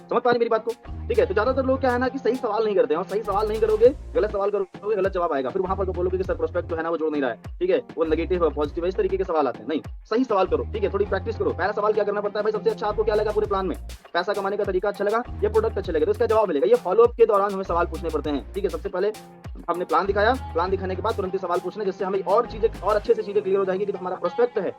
समझ पा रही मेरी बात को? ठीक है। तो ज्यादातर लोग क्या है ना कि सही सवाल नहीं करते हैं, और सही सवाल नहीं करोगे, गलत सवाल करोगे, गलत जवाब आएगा। फिर वहां पर तो बोलोगे कि सर प्रोस्पेक्ट जो है ना वो जोड़ नहीं रहा है, ठीक है, वो नेगेटिव है, पॉजिटिव है, इस तरीके के सवाल आते हैं। नहीं, सही सवाल करो, ठीक है, थोड़ी प्रैक्टिस करो। पहला सवाल क्या करना पड़ता है भाई, सबसे अच्छा आपको क्या लगा पूरे प्लान में, पैसा कमाने का तरीका अच्छा लगा या प्रोडक्ट अच्छे लगे, तो इसका जवाब मिलेगा। ये फॉलोअप के दौरान हमें सवाल पूछने पड़ते हैं, ठीक है। सबसे पहले हमने प्लान दिखाया, प्लान दिखाने के बाद तुरंत ही सवाल पूछने, जिससे हमें और चीजें और अच्छे से चीजें क्लियर हो जाएगी कि जो हमारा प्रोस्पेक्ट है,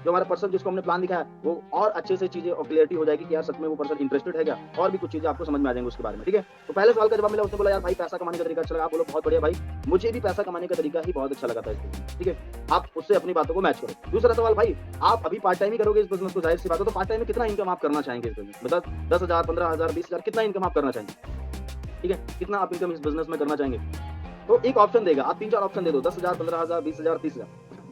जो हमारा पर्सन जिसको हमने प्लान दिखाया, वो और अच्छे से चीजें और क्लियरिटी हो जाएगी कि यार सच में वो पर्सन इंटरेस्टेड है क्या, और भी कुछ चीजें आपको समझ में आ जाएंगी उसके बारे में, ठीक है। तो पहले सवाल का जवाब मिला, उसने बोला यार भाई पैसा कमाने का तरीका अच्छा लगा। आप बोलो बहुत बढ़िया भाई, मुझे भी पैसा कमाने का तरीका ही बहुत अच्छा लगा था इसमें, ठीक है। आप उससे अपनी बातों को मैच करो। दूसरा सवाल, भाई आप अभी पार्ट टाइम ही करोगे इस बिजनेस को, जाहिर सी बात है, तो पार्ट टाइम में कितना इनकम आप करना चाहेंगे इस बिजनेस में, 10,000, 15,000, 20,000, कितना इनकम आप करना चाहेंगे, ठीक है, कितना आप इनकम इस बिजनेस में करना चाहेंगे। तो एक ऑप्शन देगा, आप 3-4 ऑप्शन दे दो, 10,000, 15,000, 20,000, 30,000,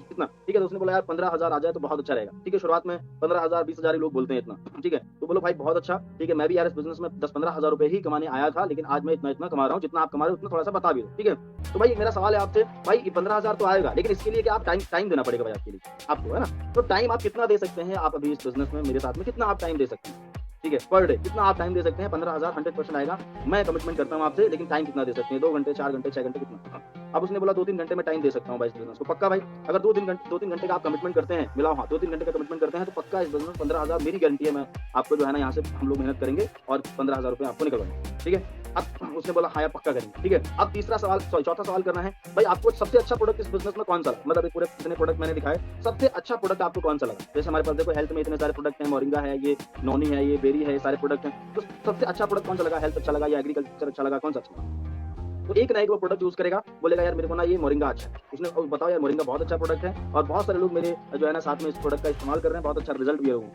कितना, ठीक है। तो उसने बोला यार 15,000 आ जाए तो बहुत अच्छा रहेगा, ठीक है। शुरुआत में 15,000, 20,000 ही लोग बोलते हैं इतना, ठीक है। तो बोलो भाई बहुत अच्छा, ठीक है, मैं भी यार इस बिजनेस में 10-15,000 रुपए ही कमाने आया था, लेकिन आज मैं इतना कमा रहा हूँ, जितना आप कमा रहे हो उतना थोड़ा सा बता भी दो, ठीक है। तो भाई मेरा सवाल है आपसे, भाई 15,000 तो आएगा, लेकिन इसके लिए क्या आप टाइम देना पड़ेगा भाई आपके लिए, आपको, है ना। तो टाइम आप कितना दे सकते हैं, आप अभी इस बिजनेस में मेरे साथ में कितना आप टाइम दे सकते हैं, ठीक है, पर डे कितना आप टाइम दे सकते हैं? 15,000 100% आएगा। मैं कमिटमेंट करता हूँ आपसे, लेकिन टाइम कितना दे सकते हैं? 2 घंटे, 4 घंटे, 6 घंटे, कितना? अब उसने बोला 2-3 घंटे में टाइम दे सकता हूँ भाई इस बिज़नेस को। पक्का भाई? अगर 2-3 घंटे का आप कमिटमेंट करते हैं, मिलाओ हाँ, 2-3 घंटे का कमिटमेंट करते हैं तो पक्का इस बिज़नेस में 15,000 मेरी गारंटी है, मैं आपको जो है ना यहाँ से हम लोग मेहनत करेंगे और 15,000 रुपए आपको निकलवाएँगे। ठीक है? अब उसने बोला हाँ यार पक्का करेंगे। ठीक है? अब चौथा सवाल करना है, भाई आपको सबसे अच्छा प्रोडक्ट इस बिज़नेस में कौन-सा लगा? मतलब ये पूरे जितने प्रोडक्ट मैंने दिखाए, सबसे अच्छा प्रोडक्ट आपको कौन-सा लगा? जैसे हमारे पास देखो हेल्थ में इतने सारे प्रोडक्ट हैं, मोरिंगा है, ये नॉनी है, ये बेरी है, सारे प्रोडक्ट हैं। तो सबसे अच्छा प्रोडक्ट कौन-सा लगा? हेल्थ अच्छा लगा या एग्रीकल्चर अच्छा लगा, कौन-सा अच्छा लगा? तो एक ना एक वो प्रोडक्ट चूज़ करेगा, बोलेगा यार मेरे को ना ये मोरिंगा अच्छा है। उसने बताओ यार मोरिंगा बहुत अच्छा प्रोडक्ट है और बहुत सारे लोग मेरे जो है ना साथ में इस प्रोडक्ट का इस्तेमाल कर रहे हैं, बहुत अच्छा रिजल्ट भी है वो।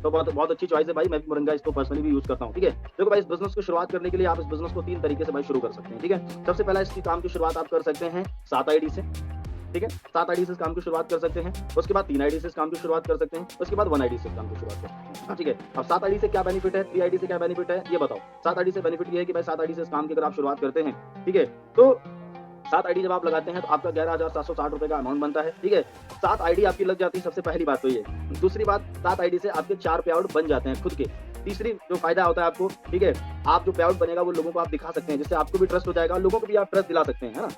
तो बहुत बहुत अच्छी चॉइस है भाई, मैं भी मोरिंगा इसको पर्सनली भी यूज़ करता हूँ, ठीक है? देखो भाई इस बिज़नेस को शुरुआत करने के लिए आप इस बिज़नेस को 3 तरीके से भाई शुरू कर सकते हैं, ठीक है? सबसे पहला इसकी काम की शुरुआत आप कर सकते हैं 7 आईडी से, ठीक है? 7 आईडी से इस काम की शुरुआत कर सकते हैं, उसके बाद 3 आईडी से इस काम की शुरुआत कर सकते हैं, उसके बाद 1 आईडी से इस काम की शुरुआत कर सकते हैं, ठीक है? अब 7 आईडी से क्या बेनिफिट है, 3 आईडी से क्या बेनिफिट है, ये बताओ? 7 आईडी से बेनिफिट ये है कि भाई 7 आईडी से इस काम की अगर आप शुरुआत करते हैं, ठीक है? तो 7 आईडी जब आप लगाते हैं तो आपका 11,760 रुपए का अमाउंट बनता है, ठीक है? 7 आईडी आपकी लग जाती है, सबसे पहली बात तो ये। दूसरी बात, 7 आईडी से आपके 4 पे आउट बन जाते हैं खुद के। तीसरी जो फायदा होता है आपको, ठीक है? आप जो पे आउट बनेगा वो लोगों को आप दिखा सकते हैं, जिससे आपको भी ट्रस्ट हो जाएगा और लोगों को भी आप ट्रस्ट दिला सकते हैं, है ना?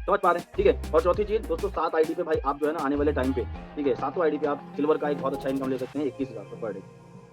समझ पा रहे हैं, ठीक है? और चौथी चीज़ दोस्तों 7 आईडी पे भाई आप जो है ना आने वाले टाइम पे, ठीक है? 7वाँ आईडी पे आप सिल्वर का एक बहुत अच्छा इनकम ले सकते हैं 21,000 रुपए पर डे,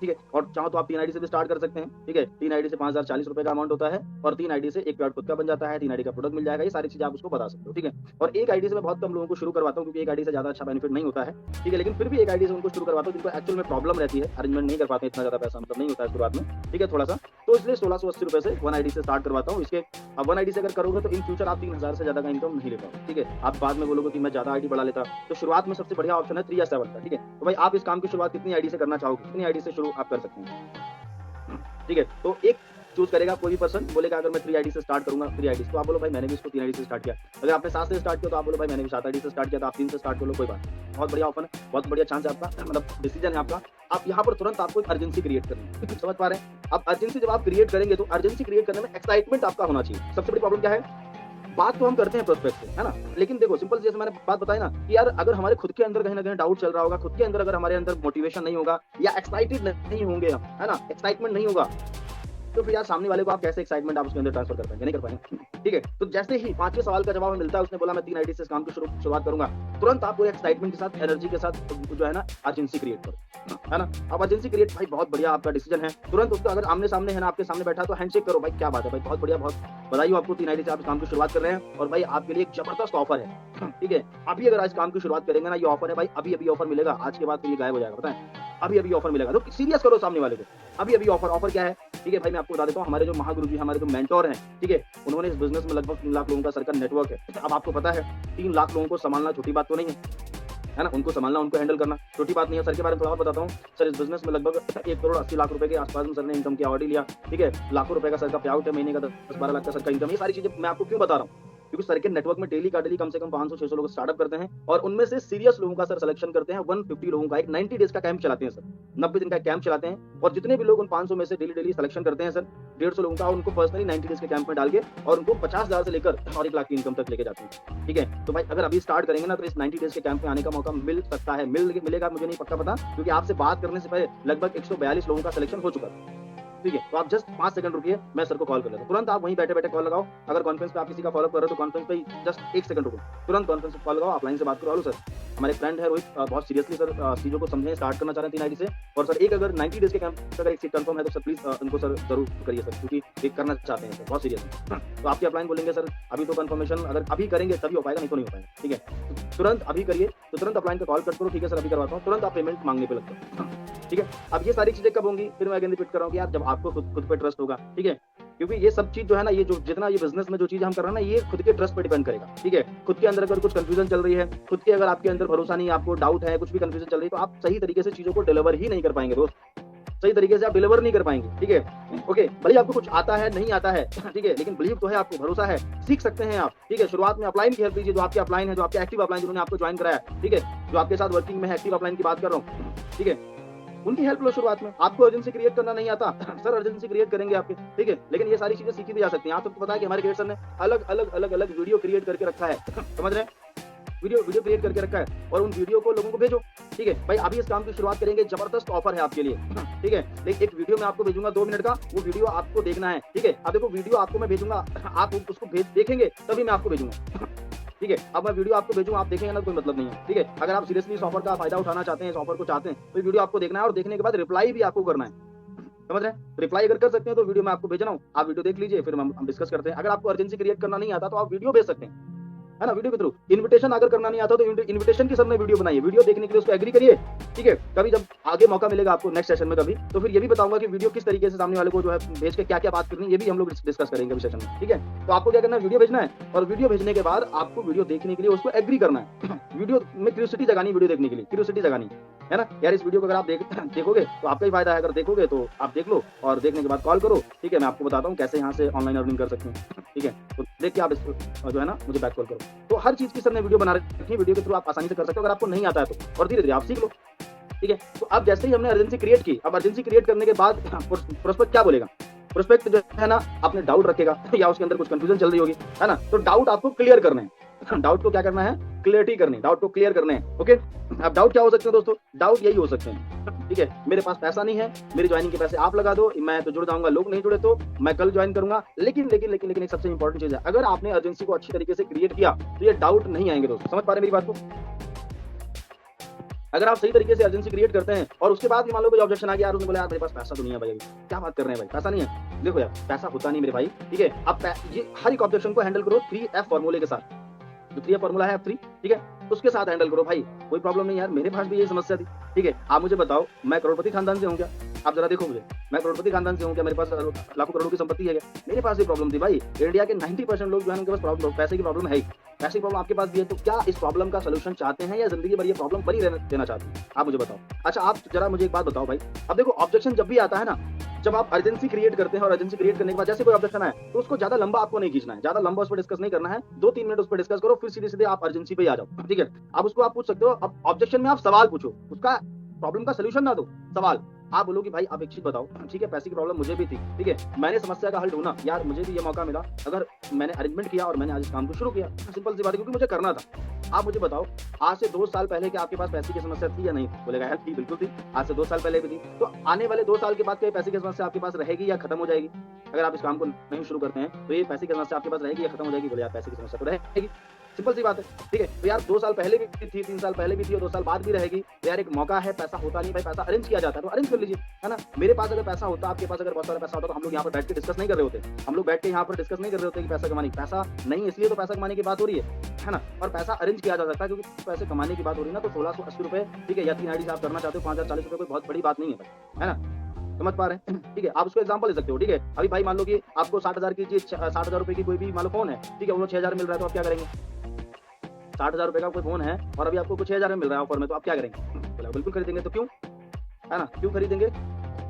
ठीक है? और चाहो तो आप 3 आईडी से भी स्टार्ट कर सकते हैं, ठीक है? 3 आईडी से 5,040 रुपए का अमाउंट होता है और 3 आईडी से 1 पे आउट खुद का बन जाता है, 3 आईडी का प्रोडक्ट मिल जाएगा, ये सारी चीज़ें आप उसको बता सकते हो, ठीक है? और 1 आईडी से मैं बहुत कम लोगों को शुरू करवाता हूँ क्योंकि 1 आईडी से ज़्यादा अच्छा बेनिफिट नहीं होता है, ठीक है? लेकिन फिर भी 1 आईडी से उनको शुरू करवाता हूँ जिनको एक्चुअल में प्रॉब्लम रहती है, अरेंजमेंट नहीं कर पाते इतना ज़्यादा पैसा मतलब नहीं होता है शुरुआत में, ठीक है? थोड़ा-सा, तो इसलिए 1680 रुपए से 1 आईडी से स्टार्ट करवाता हूँ। इसके अब 1 आईडी से अगर करोगे तो इन फ्यूचर आप 3,000 से ज़्यादा का इनकम नहीं ले पाओगे, ठीक है? आप बाद में बोलोगे कि मैं ज़्यादा आईडी बढ़ा लेता, तो शुरुआत में सबसे बढ़िया ऑप्शन है 3 या 7 का, ठीक है? तो भाई आप इस काम की शुरुआत कितनी आईडी से करना चाहोगे? कितनी आईडी से शुरू आप कर सकते हैं? ठीक है? तो एक चूज़ करेगा कोई भी पर्सन, बोलेगा अगर मैं 3 आईडी से स्टार्ट करूँगा, 3 आईडी से, तो आप बोलो भाई मैंने भी इसको 3 आईडी से स्टार्ट किया। अगर आपने 7 से स्टार्ट किया तो आप बोलो भाई मैंने भी 7 आईडी से स्टार्ट किया, तो आप 3 से स्टार्ट कर लो, कोई बात नहीं। बहुत बढ़िया ऑफर है, बहुत बढ़िया चांस है आपका, मतलब डिसीजन है आपका। आप यहाँ पर तुरंत आपको एक अर्जेंसी क्रिएट करनी है। समझ पा रहे हैं? अब अर्जेंसी जब आप क्रिएट करेंगे तो अर्जेंसी क्रिएट करने में एक्साइटमेंट आपका होना चाहिए। सबसे बड़ी प्रॉब्लम क्या है? बात तो हम करते हैं प्रोस्पेक्ट से, है ना? लेकिन देखो सिंपल जैसे मैंने बात बताई ना कि यार अगर हमारे खुद के अंदर कहीं न कहीं डाउट चल रहा होगा, खुद के अंदर अगर हमारे अंदर मोटिवेशन नहीं होगा या एक्साइटेड नहीं होंगे हम, है ना? एक्साइटमेंट नहीं होगा, तो फिर यार सामने वाले को आप कैसे एक्साइटमेंट आप उसके अंदर ट्रांसफर कर पाएंगे? नहीं कर पाएंगे, ठीक है? तो जैसे ही 5वें सवाल का जवाब हमें मिलता है, उसने बोला मैं 3 आईडी से इस काम की शुरुआत करूंगा, तुरंत आप पूरे एक्साइटमेंट के साथ, एनर्जी के साथ जो है ना अर्जेंसी क्रिएट करो, है ना? अब अर्जेंसी क्रिएट भाई बहुत बढ़िया आपका डिसीजन है। तुरंत उसको अगर आमने-सामने है ना, आपके सामने बैठा तो हैंडशेक करो, भाई क्या बात है भाई, बहुत बढ़िया, बहुत बधाई हो आपको, 3 आईडी से आप इस काम की शुरुआत कर रहे हैं और भाई आपके लिए एक जबरदस्त ऑफर है, ठीक है? अभी अगर आज काम की शुरुआत करेंगे ना, ये ऑफर है भाई, अभी-अभी ऑफर मिलेगा, आज के बाद फिर ये गायब हो जाएगा, पता है? अभी-अभी ऑफर मिलेगा, तो सीरियस करो सामने वाले को। अभी-अभी ऑफर क्या है? ठीक है भाई, मैं आपको बता देता हूँ, हमारे जो महागुरु जी, हमारे जो मेंटोर हैं, ठीक है? उन्होंने इस बिज़नेस में लगभग 3 लाख लोगों का सर्कल नेटवर्क है। अब आपको पता है 3 लाख लोगों को सँभालना छोटी बात तो नहीं है ना? उनको सँभालना, उनको हैंडल करना छोटी बात नहीं है। सर के बारे में थोड़ा और बताता हूँ। सर इस बिज़नेस में लगभग 1 करोड़ 80 लाख रुपए के आस-पास में सर ने इनकम की अवार्ड लिया, ठीक है? लाखों रुपए का सर का पे आउट है, महीने का 10-12 लाख का सर का इनकम। ये सारी चीज़ें मैं आपको क्यों बता रहा हूँ? क्योंकि सर के नेटवर्क में डेली का डेली कम से कम 500-600 लोग स्टार्टअप करते हैं और उनमें से सीरियस लोगों का सर सिलेक्शन करते हैं। 150 लोगों का एक 90 डेज़ का कैंप चलाते हैं सर। 90 दिन का कैंप चलाते हैं और जितने भी लोग उन 500 में से डेली सिलेक्शन करते हैं सर, 150 लोगों का, उनको पर्सनली 90 डेज़ के कैंप में डाल के और उनको 50,000 से लेकर और 1 लाख की इनकम तक लेके जाते हैं। ठीक है? तो भाई अगर अभी स्टार्ट करेंगे ना तो इस 90 डेज़ के कैंप में आने का मौका मिल सकता है। मिलेगा मुझे नहीं पक्का पता, क्योंकि आपसे बात करने से पहले लगभग 142 लोगों का सिलेक्शन हो चुका था। ठीक है? तो आप जस्ट 5 सेकंड रुकिए, मैं सर को कॉल कर लेता हूँ। तुरंत आप वहीं बैठे-बैठे कॉल लगाओ। अगर कॉन्फ्रेंस पे आप किसी का फॉलो अप कर रहे हो तो कॉन्फ्रेंस पे ही जस्ट 1 सेकंड रुको। तुरंत कॉन्फ्रेंस पे कॉल लगाओ, आप लाइन से बात करो। हेलो सर, हमारे फ्रेंड है रोहित, बहुत सीरियसली सर चीज़ों को समझें, स्टार्ट करना चाह रहे हैं 3 आईडी से और सर एक अगर 90 डेज़ के कैंप अगर एक सीट कंफर्म है तो सर प्लीज़ उनको सर ज़रूर करिए सर, क्योंकि एक करना चाहते हैं सर बहुत सीरियसली। तो आपकी अपलाइन बोलेंगे सर अभी तो कंफर्मेशन अगर अभी करेंगे तभी हो पाएगा, नहीं तो नहीं हो पाएगा। ठीक है? तुरंत अभी करिए, तो तुरंत अपलाइन का कॉल कट करो। ठीक है सर, अभी करवाता हूँ। तुरंत आप पेमेंट मांगने पे लगते हो। ठीक है? अब ये सारी चीज़ें कब होंगी? फिर मैं अगेन रिपीट कर रहा हूँ कि यार जब आपको खुद पे ट्रस्ट होगा। ठीक है? क्योंकि ये सब चीज़ जो है ना, ये जो जितना ये बिज़नेस में जो चीज़ हम कर रहे हैं ना, ये खुद के ट्रस्ट पे डिपेंड करेगा। ठीक है? खुद के अंदर अगर कुछ कंफ्यूजन चल रही है, खुद के अगर आपके अंदर भरोसा नहीं है, आपको डाउट है, कुछ भी कंफ्यूजन चल रही है, तो आप सही तरीके से चीज़ों को डिलीवर ही नहीं कर पाएंगे दोस्त। सही तरीके से आप डिलीवर नहीं कर पाएंगे। ठीक है? ओके, भले ही आपको कुछ आता है, नहीं आता है, ठीक है, लेकिन बिलीव तो है, आपको भरोसा है, सीख सकते हैं आप। ठीक है? शुरुआत में अपलाइन की हेल्प लीजिए, जो आपके अपलाइन है, जो आपके एक्टिव अपलाइन जिन्होंने आपको ज्वाइन कराया। ठीक है? जो आपके साथ वर्किंग में है, एक्टिव अपलाइन की बात कर रहा हूँ। ठीक है? उनकी हेल्प लो शुरुआत में। आपको अर्जेंसी क्रिएट करना नहीं आता, सर अर्जेंसी क्रिएट करेंगे आपके। ठीक है? लेकिन ये सारी चीजें सीखी भी जा सकती हैं। आप सबको पता है कि हमारे क्रिएटर ने अलग अलग वीडियो क्रिएट करके रखा है। समझ रहे हैं? वीडियो वीडियो क्रिएट करके रखा है और उन वीडियो को लोगों को भेजो। ठीक है भाई, अभी इस काम की शुरुआत करेंगे, जबरदस्त ऑफर है आपके लिए। ठीक है, लेकिन एक वीडियो मैं आपको भेजूंगा 2 मिनट का, वो वीडियो आपको देखना है। ठीक है, अब देखो वीडियो आपको मैं भेजूंगा, आप उसको देखेंगे तभी मैं आपको भेजूंगा। ठीक है, अब मैं वीडियो आपको भेजूंगा, आप देखेंगे ना, कोई मतलब नहीं है। ठीक है, अगर आप सीरियसली इस ऑफर का फायदा उठाना चाहते हैं, इस ऑफर को चाहते हैं, तो वीडियो आपको देखना है और देखने के बाद रिप्लाई भी आपको करना है। समझ रहे हैं? रिप्लाई अगर कर सकते हैं तो वीडियो मैं आपको भेज रहा हूँ, आप वीडियो देख लीजिए, फिर हम डिस्कस करते हैं। अगर आपको अर्जेंसी क्रिएट करना नहीं आता तो आप वीडियो भेज सकते हैं, है ना, वीडियो के थ्रू। इन्विटेशन अगर करना नहीं आता तो इन्विटेशन की सबने वीडियो बनाइए, वीडियो देखने के लिए उसको एग्री करिए। ठीक है, कभी जब आगे मौका मिलेगा आपको नेक्स्ट सेशन में कभी, तो फिर ये भी बताऊंगा कि वीडियो किस तरीके से सामने वाले को जो है भेज के क्या क्या बात करनी है, ये भी हम लोग डिस्कस करेंगे अभी सेशन में। ठीक है, तो आपको क्या करना है, वीडियो भेजना है और वीडियो भेजने के बाद आपको वीडियो देखने के लिए उसको एग्री करना है। वीडियो में क्यूरियोसिटी जगानी, वीडियो देखने के लिए क्यूरियोसिटी जगानी, है ना यार। इस वीडियो को अगर आप देखोगे तो आपका ही फायदा है, अगर देखोगे तो आप देख लो और देखने के बाद कॉल करो। ठीक है, मैं आपको बताता हूँ कैसे यहाँ से ऑनलाइन अर्निंग कर सकते हैं। ठीक है, तो देख के आप इसको जो है ना मुझे बैक कॉल करो। तो हर चीज की सबने वीडियो बना रखी है, वीडियो के थ्रू आप आसानी से कर सकते हो अगर आपको नहीं आता है तो, और धीरे धीरे आप सीख लो। ठीक है, तो अब जैसे ही हमने अर्जेंसी क्रिएट की, अब अर्जेंसी क्रिएट करने के बाद प्रोस्पेक्ट क्या बोलेगा, प्रोस्पेक्ट जो है ना अपने डाउट रखेगा या उसके अंदर कुछ कंफ्यूजन चल रही होगी, है ना, तो डाउट आपको क्लियर करने हैं। डाउट को क्या करना है, क्लियरिटी करनी, डाउट को क्लियर करने हैं। ओके, अब डाउट क्या हो सकते हैं दोस्तों, डाउट यही हो सकते हैं, ठीक है, मेरे पास पैसा नहीं है, मेरी ज्वाइनिंग के पैसे आप लगा दो, मैं तो जुड़ जाऊंगा, लोग नहीं जुड़े तो मैं कल ज्वाइन करूंगा। लेकिन लेकिन लेकिन लेकिन एक सबसे इंपॉर्टेंट चीज है, अगर आपने अर्जेंसी को अच्छी तरीके से क्रिएट किया तो ये डाउट नहीं आएंगे दोस्तों। समझ पा रहे मेरी बात को? अगर आप सही तरीके से अर्जेंसी क्रिएट करते हैं और उसके बाद भी मान लो कोई ऑब्जेक्शन आ गया, यार उसने बोला यार मेरे पास पैसा तो नहीं है भाई, अभी क्या बात कर रहे हैं भाई, पैसा नहीं है। देखो यार, पैसा होता नहीं मेरे भाई। ठीक है, अब ये हर एक ऑब्जेक्शन को हैंडल करो 3F फॉर्मूले के साथ। जो 3F फॉर्मूला है F3, ठीक है, उसके साथ हैंडल करो भाई, कोई प्रॉब्लम नहीं यार, मेरे पास भी यही समस्या थी। ठीक है, आप मुझे बताओ, मैं करोड़पति खानदान से हूँ क्या? आप जरा देखो मुझे, मैं करोड़पति खानदान से हूँ क्या? मेरे पास लाखों करोड़ों की संपत्ति है क्या? मेरे पास भी प्रॉब्लम थी भाई। इंडिया के 90% लोग जो है उनके पास प्रॉब्लम, पैसे की प्रॉब्लम है ही। पैसे की प्रॉब्लम आपके पास भी है, तो क्या इस प्रॉब्लम का सोल्यूशन चाहते हैं या जिंदगी भर ये प्रॉब्लम बनी देना चाहते हैं? आप मुझे बताओ। अच्छा, आप जरा मुझे एक बात बताओ भाई, अब देखो ऑब्जेक्शन जब भी आता है ना, जब आप अर्जेंसी क्रिएट करते हैं और अर्जेंसी क्रिएट करने के बाद जैसे कोई ऑब्जेक्शन आए तो उसको ज्यादा लंबा आपको नहीं खींचना है, ज्यादा लंबा उस पर डिस्कस नहीं करना है, 2-3 मिनट उस पर डिस्कस करो, फिर सीधे सीधे आप अर्जेंसी पे आ जाओ। ठीक है, अब उसको आप पूछ सकते हो, अब ऑब्जेक्शन में आप सवाल पूछो, उसका प्रॉब्लम का सोल्यूशन ना दो, सवाल आप बोलो कि भाई आप एक चीज बताओ, ठीक है, पैसे की प्रॉब्लम मुझे भी थी, ठीक है, मैंने समस्या का हल ढूंढा, यार मुझे भी ये मौका मिला, अगर मैंने अरेंजमेंट किया और मैंने आज इस काम को शुरू किया, सिंपल सी बात है, क्योंकि मुझे करना था। आप मुझे बताओ, आज से 2 साल पहले क्या आपके पास पैसे की समस्या थी या नहीं? बोलेगा यार थी, बिल्कुल थी, आज से 2 साल पहले भी थी। तो आने वाले 2 साल के बाद क्या पैसे की समस्या आपके पास रहेगी या खत्म हो जाएगी? अगर आप इस काम को नहीं शुरू करते हैं तो ये पैसे की समस्या आपके पास रहेगी या खत्म हो जाएगी? बोले यार पैसे की समस्या तो रहेगी, सिंपल सी बात है। ठीक है, तो यार 2 साल पहले भी थी, 3 साल पहले भी थी और 2 साल बाद भी रहेगी। तो यार एक मौका है, पैसा होता नहीं भाई, पैसा अरेंज किया जाता है, तो अरेंज कर लीजिए, है ना। मेरे पास अगर पैसा होता, आपके पास अगर बहुत सारा पैसा होता, तो हम लोग यहाँ पर बैठ के डिस्कस नहीं कर रहे होते, हम लोग बैठ के यहाँ पर डिस्कस नहीं कर रहे होते कि पैसा कमाने, पैसा नहीं इसलिए तो पैसा कमाने की बात हो रही है ना। और पैसा अरेंज किया जा सकता है, क्योंकि पैसे कमाने की बात हो रही है ना, तो 1680 रुपए, ठीक है, या 3 आईडी से आप करना चाहते हो, 5040 रुपए कोई बहुत बड़ी बात नहीं है ना, समझ पा रहे हैं? ठीक है, आप उसको एग्जांपल ले सकते हो। ठीक है, अभी भाई मान लो कि आपको 60,000 की चीज, 60,000 रुपए की कोई भी मान लो फोन है, ठीक है, वो 6,000 मिल रहा है, तो आप क्या करेंगे? 60,000 रुपए का कोई फोन है और अभी आपको कुछ 6,000 में मिल रहा है ऑफर में, तो आप क्या करेंगे? बोला बिल्कुल खरीदेंगे। तो क्यों, है ना, क्यों खरीदेंगे?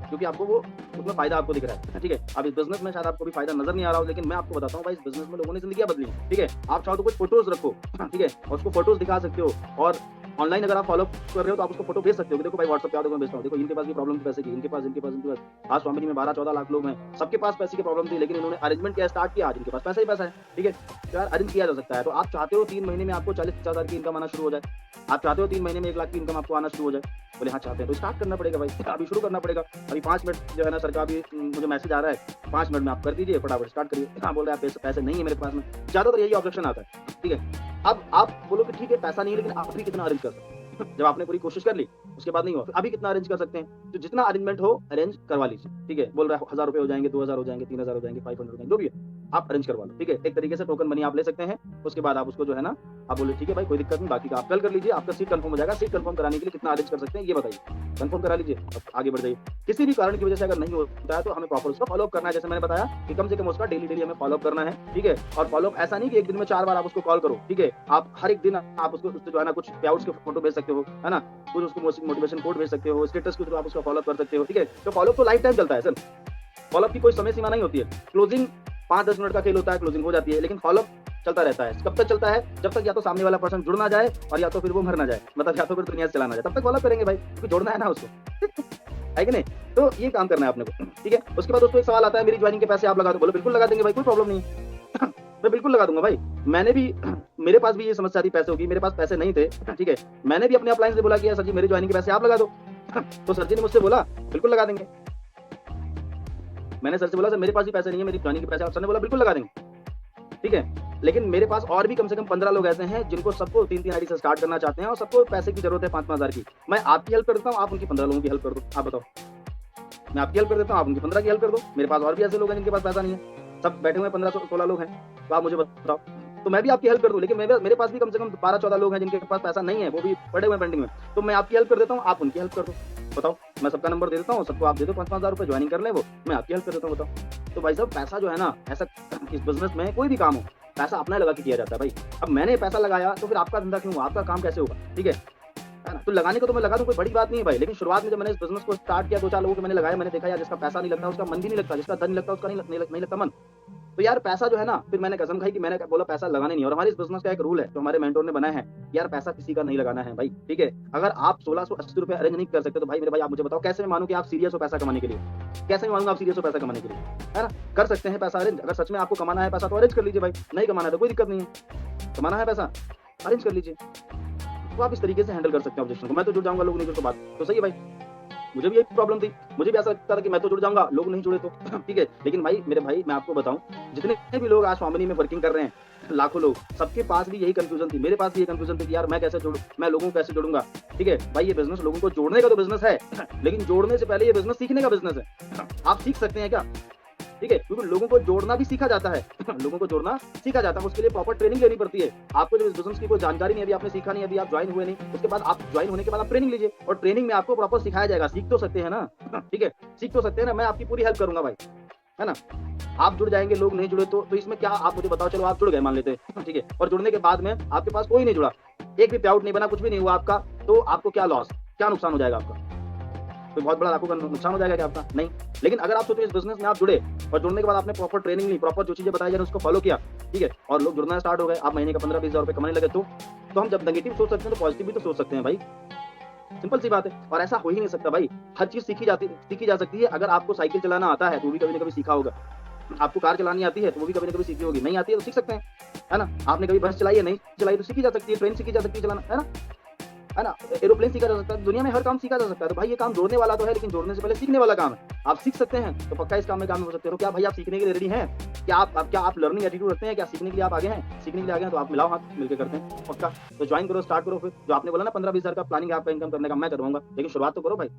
क्योंकि आपको वो उसमें फायदा आपको दिख रहा है। ठीक है, अब इस बिजनेस में शायद आपको भी फायदा नजर नहीं आ रहा हो, लेकिन मैं आपको बताता हूँ भाई, इस बिजनेस में लोगों ने जिंदगी बदली है। ठीक है, आप चाहो तो कुछ फोटोज रखो, ठीक है, और उसको फोटोज दिखा सकते हो, और ऑनलाइन अगर आप फॉलो कर रहे हो तो आप उसको फोटो भेज सकते हो। देखो भाई व्हाट्सएप पे आओ, देखो मैं भेजता हूँ, देखो इनके पास भी प्रॉब्लम थी पैसे की, इनके पास आज स्वामी में 12-14 लाख लोग हैं, सबके पास पैसे की प्रॉब्लम थी, लेकिन इन्होंने अरेंजमेंट किया, स्टार्ट किया, आज इनके पास पैसा ही पैसा है। ठीक है, यार अरेंज किया जा सकता है। तो आप चाहते हो 3 महीने में आपको 40-50,000 की इनकम आना शुरू हो जाए, आप चाहते हो 3 महीने में 1 लाख की इनकम आपको आना शुरू हो जाए? बोले हाँ चाहते हैं, तो स्टार्ट करना पड़ेगा भाई, अभी शुरू करना पड़ेगा। अभी 5 मिनट जो है ना सर का अभी मुझे मैसेज आ रहा है, 5 मिनट में आप कर दीजिए, फटाफट स्टार्ट करिए। हाँ बोल रहे हैं पैसे नहीं है मेरे पास में, ज्यादातर यही ऑब्जेक्शन आता है। ठीक है, अब आप बोलो कि ठीक है पैसा नहीं है, लेकिन आप भी कितना अरेंज कर सकते हैं? जब आपने पूरी कोशिश कर ली उसके बाद नहीं हुआ, अभी कितना अरेंज कर सकते हैं? तो जितना अरेंजमेंट हो अरेंज करवा लीजिए। ठीक है, बोल रहा है 1000 रुपए हो जाएंगे, 2000 हो जाएंगे, 3000 हो जाएंगे, 500 हो जाएंगे, जो भी है आप अरेंज करवा लो। ठीक है, एक तरीके से टोकन मनी आप ले सकते हैं। उसके बाद आप उसको जो है ना, आप बोले ठीक है भाई कोई दिक्कत नहीं, बाकी का आप कल कर लीजिए, आपका सीट कंफर्म हो जाएगा। सीट कंफर्म कराने के लिए कितना अरेंज कर सकते हैं ये बताइए, कंफर्म करा लीजिए, आगे बढ़ जाइए। किसी भी कारण की वजह से अगर नहीं होता है तो हमें प्रॉपर उसका फॉलोअप करना है, जैसे मैंने बताया कि कम से कम उसका डेली हमें फॉलोअप करना है। ठीक है, और फॉलोअप ऐसा नहीं कि एक दिन में 4 बार आप उसको कॉल करो। ठीक है, आप हर एक दिन आप उसको जो है ना कुछ पेआउट्स के फोटो भेज सकते हो, है ना, कुछ उसको मोटिवेशन कोड भेज सकते हो, स्टेटस के थ्रू आप उसका फॉलोअप कर सकते हो। ठीक है, तो फॉलोअप तो लाइफ टाइम चलता है सर, फॉलोअप की कोई समय सीमा नहीं होती है। क्लोजिंग 5-10 मिनट का खेल होता है, क्लोजिंग हो जाती है, लेकिन फॉलोअप चलता रहता है। कब तक चलता है? जब तक या तो सामने वाला पर्सन जुड़ ना जाए और या तो फिर वो मर ना जाए, मतलब या तो फिर दुनिया से चला ना जाए, तब तक फॉलोअप करेंगे भाई, क्योंकि जोड़ना है ना उसको। है कि नहीं? तो ये काम करना है आपने को। ठीक है, उसके बाद दोस्तों एक सवाल आता है, मेरी ज्वाइनिंग के पैसे आप लगा दो। बोलो बिल्कुल लगा देंगे भाई, कोई प्रॉब्लम नहीं है। मैं बिल्कुल लगा दूंगा भाई, मैंने भी मेरे पास भी ये समस्या थी पैसों की, मेरे पास पैसे नहीं थे, ठीक है। मैंने भी अपने अपलाइन से बोला कि यार सर जी मेरी ज्वाइनिंग के पैसे आप लगा दो। तो सर जी ने मुझसे बोला बिल्कुल लगा देंगे। मैंने सर से बोला सर मेरे पास भी पैसे नहीं है, मेरी ज्वाइनिंग के पैसे, आप सर ने बोला बिल्कुल लगा देंगे, ठीक है। लेकिन मेरे पास और भी कम से कम 15 लोग ऐसे हैं जिनको सबको 3-3 आईडी से स्टार्ट करना चाहते हैं और सबको पैसे की जरूरत है 5-5 हज़ार की। मैं आपकी हेल्प कर देता हूँ, आप उनकी 15 लोगों की हेल्प कर दो। आप बताओ, मैं आपकी हेल्प कर देता हूँ, आप उनकी 15 की हेल्प कर दो। मेरे पास और भी ऐसे लोग हैं जिनके पास पैसा नहीं है, सब बैठे हुए 15-16 लोग हैं, तो आप मुझे बताओ, तो मैं भी आपकी हेल्प कर दूं। लेकिन मेरे पास भी कम से कम 12-14 लोग हैं जिनके पास पैसा नहीं है, वो भी पड़े हुए पेंडिंग में, तो मैं आपकी हेल्प कर देता हूँ, आप उनकी हेल्प कर दो। बताओ, मैं सबका नंबर दे देता हूँ, सबको आप दे दो 5-5 हज़ार रुपये, ज्वाइनिंग कर लें वो, मैं आपकी हेल्प कर देता हूँ। बताओ। तो भाई साहब पैसा जो है ना, ऐसा इस बिजनेस में कोई भी काम हो, पैसा अपना लगा के किया जाता है भाई। अब मैंने पैसा लगाया तो फिर आपका धंधा क्यों, आपका काम कैसे होगा, ठीक है ना। तो लगाने को तो मैं लगा दूं, कोई बड़ी बात नहीं है भाई। लेकिन शुरुआत में जब मैंने इस बिजनेस को स्टार्ट किया, 2-4 लोगों को मैंने लगाया, मैंने देखा यार जिसका पैसा नहीं लगता उसका मन भी नहीं लगता, जिसका धन नहीं लगता उसका नहीं लगता मन। तो यार पैसा जो है ना, फिर मैंने कसम खाई कि मैंने बोला पैसा लगाने नहीं। और हमारे इस बिजनेस का एक रूल है जो हमारे मेंटोर ने बनाया है, यार पैसा किसी का नहीं लगाना है भाई, ठीक है। अगर आप 1680 रुपए अरेंज नहीं कर सकते तो भाई मेरे भाई आप मुझे बताओ कैसे मैं मानूं कि आप सीरियस हो पैसा कमाने के लिए, कैसे मैं मानूंगा आप सीरियस हो पैसा कमाने के लिए, है ना। कर सकते हैं पैसा अरेंज, अगर सच में आपको कमाना है पैसा तो अरेंज कर लीजिए भाई, नहीं कमाना है तो कोई दिक्कत नहीं है, कमाना है पैसा अरेंज कर लीजिए। तो आप इस तरीके से हैंडल कर सकते हैं ऑब्जेक्शन को। मैं तो जुड़ जाऊंगा, लोग नहीं जुड़ तो बात तो सही है भाई, मुझे भी यही प्रॉब्लम थी, मुझे भी ऐसा लगता था कि मैं तो जुड़ जाऊंगा, लोग नहीं जुड़े तो, ठीक है। लेकिन भाई मेरे भाई मैं आपको बताऊं, जितने भी लोग आज स्वामिनी में वर्किंग कर रहे हैं, लाखों लोग, सबके पास भी यही कंफ्यूजन थी, मेरे पास भी ये कंफ्यूजन थी कि यार मैं कैसे जोड़ूं, मैं लोगों को कैसे जोड़ूंगा, ठीक है भाई। ये बिजनेस लोगों को जोड़ने का तो बिजनेस है, लेकिन जोड़ने से पहले ये बिजनेस सीखने का बिजनेस है। आप सीख सकते हैं क्या, ठीक है, क्योंकि लोगों को जोड़ना भी सीखा जाता है लोगों को जोड़ना सीखा जाता है, उसके लिए प्रॉपर ट्रेनिंग लेनी पड़ती है। आपको जब इस बिजनेस की कोई जानकारी नहीं, अभी आपने सीखा नहीं, अभी आप ज्वाइन हुए नहीं, उसके बाद आप ज्वाइन होने के बाद आप ट्रेनिंग लीजिए, और ट्रेनिंग में आपको प्रॉपर सिखाया जाएगा। सीख तो सकते हैं ना, ठीक है, सीख तो सकते हैं ना, मैं आपकी पूरी हेल्प करूंगा भाई, है ना। आप जुड़ जाएंगे, लोग नहीं जुड़े तो इसमें क्या, आप मुझे बताओ, चलो आप जुड़ गए मान लेते हैं, ठीक है, और जुड़ने के बाद में आपके पास कोई नहीं जुड़ा, एक भी पे आउट नहीं बना, कुछ भी नहीं हुआ आपका, तो आपको क्या लॉस, क्या नुकसान हो जाएगा आपका, कोई बहुत बड़ा लाखों का नुकसान हो जाएगा क्या आपका, नहीं। लेकिन अगर आप सोचो इस बिजनेस में आप जुड़े और जुड़ने के बाद आपने प्रॉपर ट्रेनिंग ली, प्रॉपर जो चीजें बताई जाए उसको फॉलो किया, ठीक है, और लोग जुड़ना स्टार्ट हो गए, आप महीने का 15-20 हज़ार रुपए कमाने लगे, तो हम जब नेगेटिव सोच सकते हैं तो पॉजिटिव भी तो सोच सकते हैं भाई, सिंपल सी बात है। और ऐसा हो ही नहीं सकता भाई, हर चीज सीखी जा सकती है। अगर आपको साइकिल चलाना आता है तो भी कभी ना कभी सीखा होगा, आपको कार चलानी आती है तो वो भी कभी ना कभी सीखी होगी, नहीं आती है तो सीख सकते हैं, है ना। आपने कभी बस चलाई है, नहीं चलाई तो सीखी जा सकती है, ट्रेन सीखी जा सकती है चलाना, है ना, एरोप्लेन सीखा जा सकता है, दुनिया में हर काम सीखा जा सकता है। तो भाई ये काम जोड़ने वाला तो है, लेकिन जोड़ने से पहले सीखने वाला काम है। आप सीख सकते हैं तो पक्का इस काम में काम हो सकते हो। तो क्या भाई आप सीखने के लिए रेडी हैं, क्या आप लर्निंग एटीट्यूड रखते हैं, क्या सीखने के लिए आप आगे हैं, सीखने के लिए आगे हैं तो आप मिलाओ हाथ, मिलकर करते हैं पक्का। तो ज्वाइन करो, स्टार्ट करो। फिर जो आपने बोला ना 15-20 हज़ार का प्लानिंग आपका इनकम करने का, मैं करवाऊंगा, लेकिन शुरुआत तो करो भाई,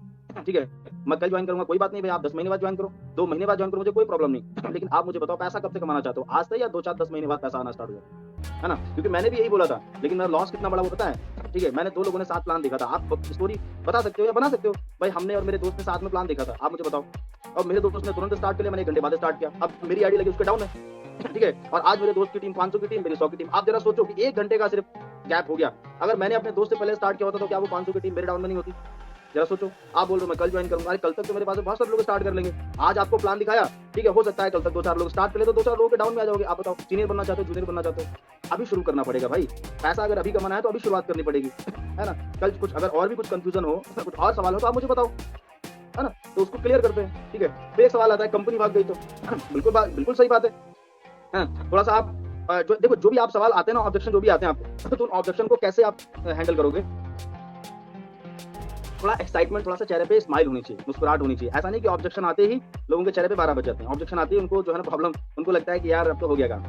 ठीक है। मैं कल ज्वाइन करूंगा, कोई बात नहीं भाई, आप 10 महीने बाद ज्वाइन करो, 2 महीने बाद ज्वाइन करो, मुझे कोई प्रॉब्लम नहीं। लेकिन आप मुझे बताओ पैसा कब से कमाना चाहते हो, आज से या 2-4-10 महीने बाद पैसा आना स्टार्ट हो जाए, है ना। क्योंकि मैंने भी यही बोला था, लेकिन मेरा लॉस कितना बड़ा वो पता है, ठीक है। मैंने 2 लोगों ने साथ प्लान देखा था, आप स्टोरी बता सकते हो या बना सकते हो भाई। हमने और मेरे दोस्त ने साथ में प्लान देखा था, आप मुझे बताओ। और मेरे दोस्त ने तुरंत स्टार्ट कर लिया, मैंने 1 घंटे बाद स्टार्ट किया, अब मेरी आईडी लगी उसके डाउन है, ठीक है। और आज मेरे दोस्त की टीम 500 की टीम, मेरी 100 की टीम। आप जरा सोचो कि 1 घंटे का सिर्फ गैप हो गया, अगर मैंने अपने दोस्त से पहले स्टार्ट किया होता तो क्या वो 500 की टीम मेरे डाउन में नहीं होती, जरा सोचो। आप बोल रहे हो मैं कल ज्वाइन करूंगा, अरे कल तक तो मेरे पास बहुत सारे लोग स्टार्ट कर लेंगे। आज आपको प्लान दिखाया, ठीक है, हो सकता है कल तक 2-4 लोग स्टार्ट कर ले तो 2-4 लोगों के डाउन में आ जाओगे। आप बताओ सीनियर बनना चाहते हो, जूनियर बनना चाहते हो, अभी शुरू करना पड़ेगा भाई। पैसा अगर अभी कमाना है तो अभी शुरुआत करनी पड़ेगी, है ना। कल कुछ अगर और भी कुछ कंफ्यूजन हो, कुछ और सवाल हो तो आप मुझे बताओ, है ना, तो उसको क्लियर करते हैं, ठीक है। फिर एक सवाल आता है कंपनी भाग गई तो, बिल्कुल सही बात है। थोड़ा सा आप जो देखो, जो भी आप सवाल आते हैं ना, ऑब्जेक्शन जो भी आते हैं आपको, तो उन ऑब्जेक्शन को कैसे आप हैंडल करोगे। थोड़ा एक्साइटमेंट, थोड़ा सा चेहरे पे स्माइल होनी चाहिए, मुस्कुराहट होनी चाहिए। ऐसा नहीं कि ऑब्जेक्शन आते ही लोगों के चेहरे पे 12 बज जाते हैं। ऑब्जेक्शन आती है उनको जो है ना प्रॉब्लम, उनको लगता है कि यार अब तो हो गया काम,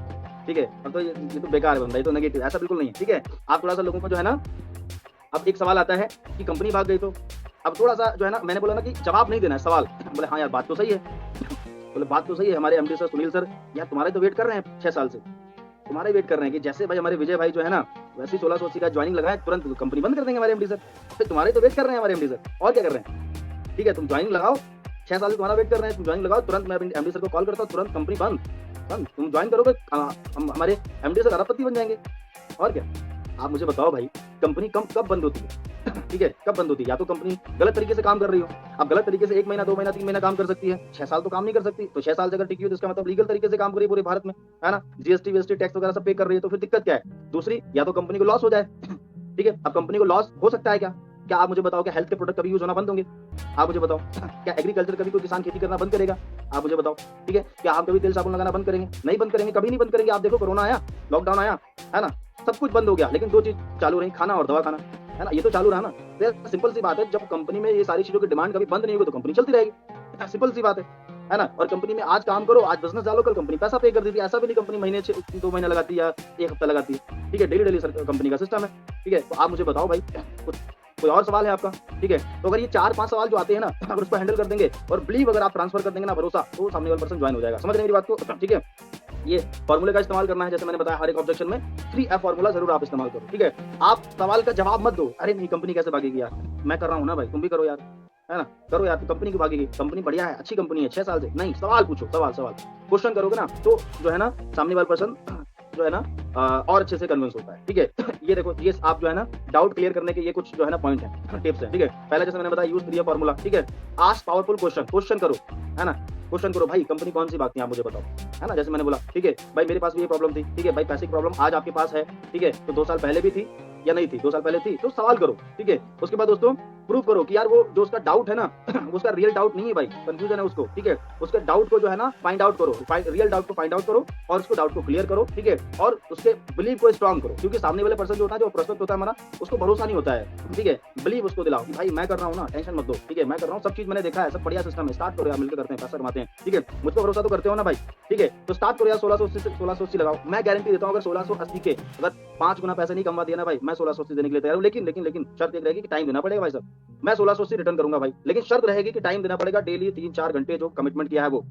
ठीक है, अब तो ये तो बेकार है बंदा, ये तो नेगेटिव। ऐसा बिल्कुल नहीं है, ठीक है। आप थोड़ा सा लोगों को जो है ना, अब एक सवाल आता है कि कंपनी भाग गई तो, अब थोड़ा सा जो है ना, मैंने बोला ना कि जवाब नहीं देना है, सवाल। बोले हाँ यार बात तो सही है, बोले बात तो सही है। हमारे एमडी सर सुनील सर यार तुम्हारे तो वेट कर रहे हैं 6 साल से, तुम्हारे वेट कर रहे हैं कि जैसे भाई हमारे विजय भाई जो है ना, वैसे 1680 का ज्वाइनिंग लगाए तुरंत कंपनी बंद कर देंगे हमारे एमडी सर। फिर तुम्हारे तो वेट कर रहे हैं हमारे एमडी सर, और क्या कर रहे हैं, ठीक है। तुम ज्वाइनिंग लगाओ, 6 साल से तुम्हारा वेट कर रहे हैं, तुम ज्वाइनिंग लगाओ तुरंत। मैं एमडी सर को कॉल करता हूँ, तुरंत कंपनी बंद। तुम ज्वाइन करोगे, हमारे एमडी सर अरबपति बन जाएंगे, और क्या। आप मुझे बताओ भाई, कंपनी कब बंद होती है, ठीक है, कब बंद होती है। या तो कंपनी गलत तरीके से काम कर रही हो, अब गलत तरीके से 1 महीना 2 महीना 3 महीना काम कर सकती है, 6 साल तो काम नहीं कर सकती। तो 6 साल से अगर टिकी हो तो इसका मतलब लीगल तरीके से काम कर रही है पूरे भारत में, है ना, जीएसटी वीएसटी टैक्स वगैरह सब पे कर रही है। तो फिर दिक्कत क्या है। दूसरी, या तो कंपनी को लॉस हो जाए, ठीक है। अब कंपनी को लॉस हो सकता है क्या आप मुझे बताओ, क्या हेल्थ के प्रोडक्ट कभी यूज होना बंद होंगे, आप मुझे बताओ। क्या एग्रीकल्चर कभी कोई किसान खेती करना बंद करेगा, आप मुझे बताओ, ठीक है। क्या आप कभी तेल साबुन लगाना बंद करेंगे, नहीं बंद करेंगे, कभी नहीं बंद करेंगे। आप देखो कोरोना आया, लॉकडाउन आया, है ना, सब कुछ बंद हो गया, लेकिन 2 चीज़ चालू रही, खाना और दवा खाना, है ना? ये तो चालू रहा ना। तो यार सिंपल सी बात है, जब कंपनी में ये सारी चीज़ों की डिमांड कभी बंद नहीं होगी तो कंपनी चलती रहेगी। सिंपल सी बात है ना? और कंपनी में आज काम करो, आज बिज़नेस डालो, कल कंपनी पैसा पे कर देती है। ऐसा भी नहीं कंपनी महीने 2 महीने लगाती है या 1 हफ्ता लगाती है, ठीक है? डेली सर कंपनी का सिस्टम है, ठीक है? तो आप मुझे बताओ भाई, कुछ कोई और सवाल है आपका? ठीक है? तो अगर ये 4-5 सवाल जो आते हैं ना, अगर उसको हैंडल कर देंगे और बिलीव अगर आप ट्रांसफर कर देंगे ना भरोसा, तो सामने वाला पर्सन जॉइन हो जाएगा। समझ रहे हैं मेरी बात को? ठीक है? ये फॉर्मूले का इस्तेमाल करना है, जैसे मैंने बताया हर एक ऑब्जेक्शन में 3F फॉर्मूला जरूर आप इस्तेमाल करो, ठीक है? आप सवाल का जवाब मत दो, अरे नहीं कंपनी कैसे भागेगी यार, मैं कर रहा हूँ ना भाई, तुम भी करो यार, है ना? करो यार, तो कंपनी क्यों भागेगी? कंपनी बढ़िया है, अच्छी कंपनी है 6 साल से। नहीं, सवाल पूछो, सवाल क्वेश्चन करोगे ना, तो जो है ना सामने वाला पर्सन जो है ना और अच्छे से कन्विंस होता है, ठीक है? ये देखो, ये आप जो है ना डाउट क्लियर करने के ये कुछ जो है ना पॉइंट है, टिप्स है, ठीक है? पहले जैसे मैंने बताया यूज 3F फॉर्मूला, ठीक है? आस्क पावरफुल क्वेश्चन करो, है ना? क्वेश्चन करो, भाई कंपनी कौन सी भागती है आप मुझे बताओ, है ना? जैसे मैंने बोला, ठीक है भाई मेरे पास भी ये प्रॉब्लम थी, ठीक है भाई पैसे की प्रॉब्लम आज आपके पास है, ठीक है? तो 2 साल पहले भी थी या नहीं थी? 2 साल पहले थी, तो सवाल करो, ठीक है? उसके बाद दोस्तों प्रूव करो कि यार वो जो उसका डाउट है ना वो उसका रियल डाउट नहीं है भाई, कंफ्यूजन है उसको, ठीक है? उसके डाउट को जो है ना फाइंड आउट करो, रियल डाउट को फाइंड आउट करो और उसको डाउट को क्लियर करो, ठीक है? और उसके बिलीव को स्ट्रांग करो, क्योंकि सामने वाले पर्सन जो होता है, जो प्रोस्पेक्ट होता है हमारा, उसको भरोसा नहीं होता है, ठीक है? बिलीव उसको दिलाओ कि भाई मैं कर रहा हूँ ना, टेंशन मत दो, ठीक है? मैं कर रहा हूँ, सब चीज मैंने देखा है, सब बढ़िया सिस्टम है, स्टार्ट करो यार, मिलकर करते हैं, पैसा कमाते हैं, ठीक है? मुझ पर भरोसा तो करते हो ना भाई, ठीक है? तो स्टार्ट करो यार, 1680 से 1680 लगाओ। मैं गारंटी देता हूँ अगर 1680 के अगर 5 गुना पैसे नहीं कमा दिया ना भाई, मैं 1680 देने के लिए तैयार हूँ, लेकिन शर्त एक रहेगी कि टाइम देना पड़ेगा भाई साहब। मैं 1680 रिटर्न करूंगा भाई, लेकिन शर्त रहेगी कि टाइम देना पड़ेगा, डेली 3-4 घंटे जो कमिटमेंट किया है वो।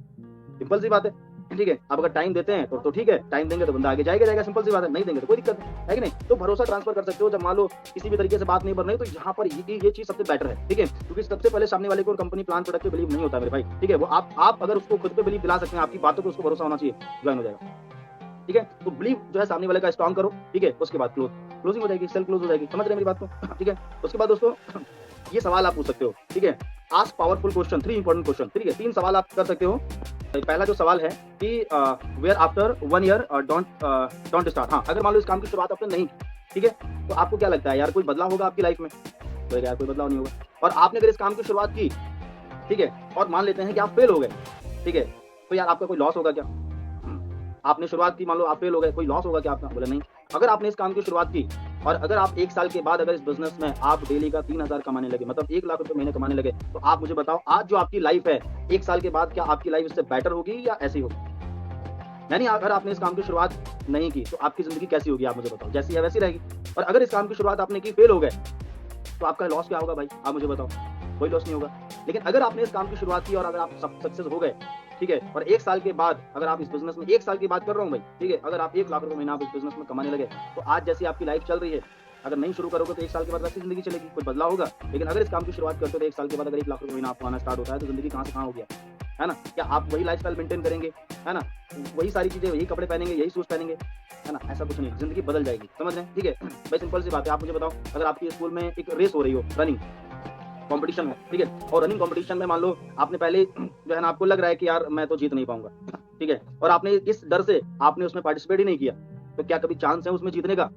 सिंपल सी बात है, ठीक है? आप अगर टाइम देते हैं तो ठीक है, टाइम देंगे तो बंदा आगे जाएगा, सिंपल सी बात है। नहीं देंगे तो कोई दिक्कत है कि नहीं? तो भरोसा ट्रांसफर कर सकते हो जब मान लो किसी भी तरीके से बात नहीं बन रही, तो यहाँ पर ये चीज सबसे बेटर है, ठीक है? क्योंकि सबसे पहले सामने वाले को कंपनी प्लान प्रोडक्ट पे बिलीव नहीं होता मेरे भाई, ठीक है? वो आप अगर उसको खुद पे बिलीव दिला सकते हैं, आपकी बातों को उसको भरोसा होना चाहिए, ज्वाइन हो जाएगा, ठीक है? तो बिलीव जो है सामने वाले का स्ट्रांग करो, ठीक है? उसके बाद क्लोजिंग हो जाएगी, सेल क्लोज हो जाएगी। समझ रहे हैं मेरी बात को? ठीक है? उसके बाद दोस्तों ये सवाल आप पूछ सकते हो, ठीक है? Ask powerful question, 3 important question, ठीक है? 3 सवाल आप कर सकते हो। पहला जो सवाल है कि where after 1 year don't start. हाँ, अगर मान लो इस काम की शुरुआत आपने नहीं की, ठीक है? तो आपको क्या लगता है यार कोई बदलाव होगा आपकी लाइफ में? तो यार कोई बदलाव नहीं होगा। और आपने अगर इस काम की शुरुआत की, ठीक है? और मान लेते हैं कि आप फेल हो गए, ठीक है? तो यार आपका कोई लॉस होगा क्या? आपने शुरुआत की, मान लो आप फेल हो गए, कोई लॉस होगा क्या आपका? बोले नहीं। अगर आपने इस काम की शुरुआत की और अगर आप 1 साल के बाद अगर इस बिजनेस में आप डेली का 3000 कमाने लगे, मतलब 1 लाख रुपए महीने कमाने लगे, तो आप मुझे बताओ आज जो आपकी लाइफ है 1 साल के बाद क्या आपकी लाइफ इससे बेटर होगी या ऐसी होगी? यानी अगर आपने इस काम की शुरुआत नहीं की तो आपकी जिंदगी कैसी होगी आप मुझे बताओ? जैसी है वैसी रहेगी। और अगर इस काम की शुरुआत आपने की, फेल हो गए, तो आपका लॉस क्या होगा भाई? आप मुझे बताओ। कोई लॉस नहीं होगा। लेकिन अगर आपने इस काम की शुरुआत की और अगर आप सक्सेस हो गए, ठीक है? और 1 साल के बाद अगर आप इस बिजनेस में 1 साल की बात कर रहा हूँ भाई, ठीक है? अगर आप 1 लाख रुपए महीना आप इस बिजनेस में कमाने लगे, तो आज जैसी आपकी लाइफ चल रही है, अगर नहीं शुरू करोगे तो 1 साल के बाद वैसी जिंदगी चलेगी, कोई बदलाव होगा। लेकिन अगर इस काम की शुरुआत करते हो तो 1 साल के बाद अगर 1 लाख रुपए महीना आपको आना स्टार्ट होता है, तो जिंदगी कहाँ से कहाँ हो गया, है ना? क्या आप वही लाइफस्टाइल मेंटेन करेंगे, है ना? वही सारी चीजें, वही कपड़े पहनेंगे, यही शूज पहनेंगे, है ना? ऐसा कुछ नहीं, जिंदगी बदल जाएगी। समझ रहे हैं? ठीक है? भाई सिंपल सी बात है। आप मुझे बताओ, अगर आपकी स्कूल में एक रेस हो रही हो, रनिंग कंपटीशन में, ठीक है? और रनिंग कंपटीशन में मान लो आपने पहले जो है ना आपको लग रहा है कि यार मैं तो जीत नहीं पाऊंगा, ठीक है? और आपने इस डर से आपने उसमें पार्टिसिपेट ही नहीं किया, तो क्या कभी चांस है उसमें जीतने का?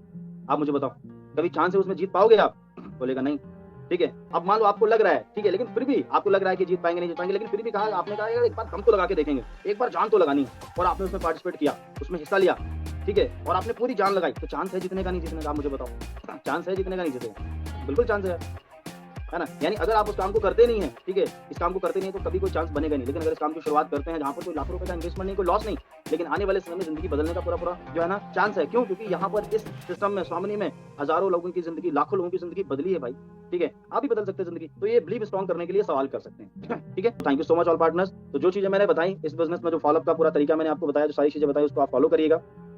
आप मुझे बताओ, कभी चांस है उसमें जीत पाओगे आप? बोलेगा नहीं, ठीक है? अब मान लो आपको लग रहा है, ठीक है, लेकिन फिर भी आपको लग रहा है कि जीत पाएंगे नहीं जीत पाएंगे, लेकिन फिर भी कहा आपने कहा यार एक बार दम तो लगा के देखेंगे, एक बार जान तो लगानी है, और आपने उसमें पार्टिसिपेट किया, उसमें हिस्सा लिया, ठीक है? और आपने पूरी जान लगाई, तो चांस है जीतने का नहीं जीतने का? आप मुझे बताओ, चांस है जीतने का नहीं जीतने का? बिल्कुल चांस है ना? यानी अगर आप उस काम को करते नहीं है, ठीक है, इस काम को करते नहीं है, तो कभी कोई चांस बनेगा नहीं। लेकिन अगर इस काम की शुरुआत करते हैं जहाँ पर कोई लाखों रुपए का इन्वेस्टमेंट नहीं, कोई लॉस नहीं, लेकिन आने वाले समय में जिंदगी बदलने का पूरा जो है ना चांस है। क्यों? क्योंकि यहाँ पर इस सिस्टम में, स्वामिनी में हजारों लोगों की जिंदगी, लाखों लोगों की जिंदगी बदली है भाई, ठीक है? आप भी बदल सकते हैं जिंदगी। तो ये बिलीव स्ट्रॉन्ग करने के लिए सवाल कर सकते हैं, ठीक है? Thank you so much all partners. तो जो चीजें मैंने बताई इस बिजनेस में, जो फॉलोअप का पूरा तरीका मैंने आपको बताया, जो सारी चीजें बताई, उसको आप फॉलो करिएगा।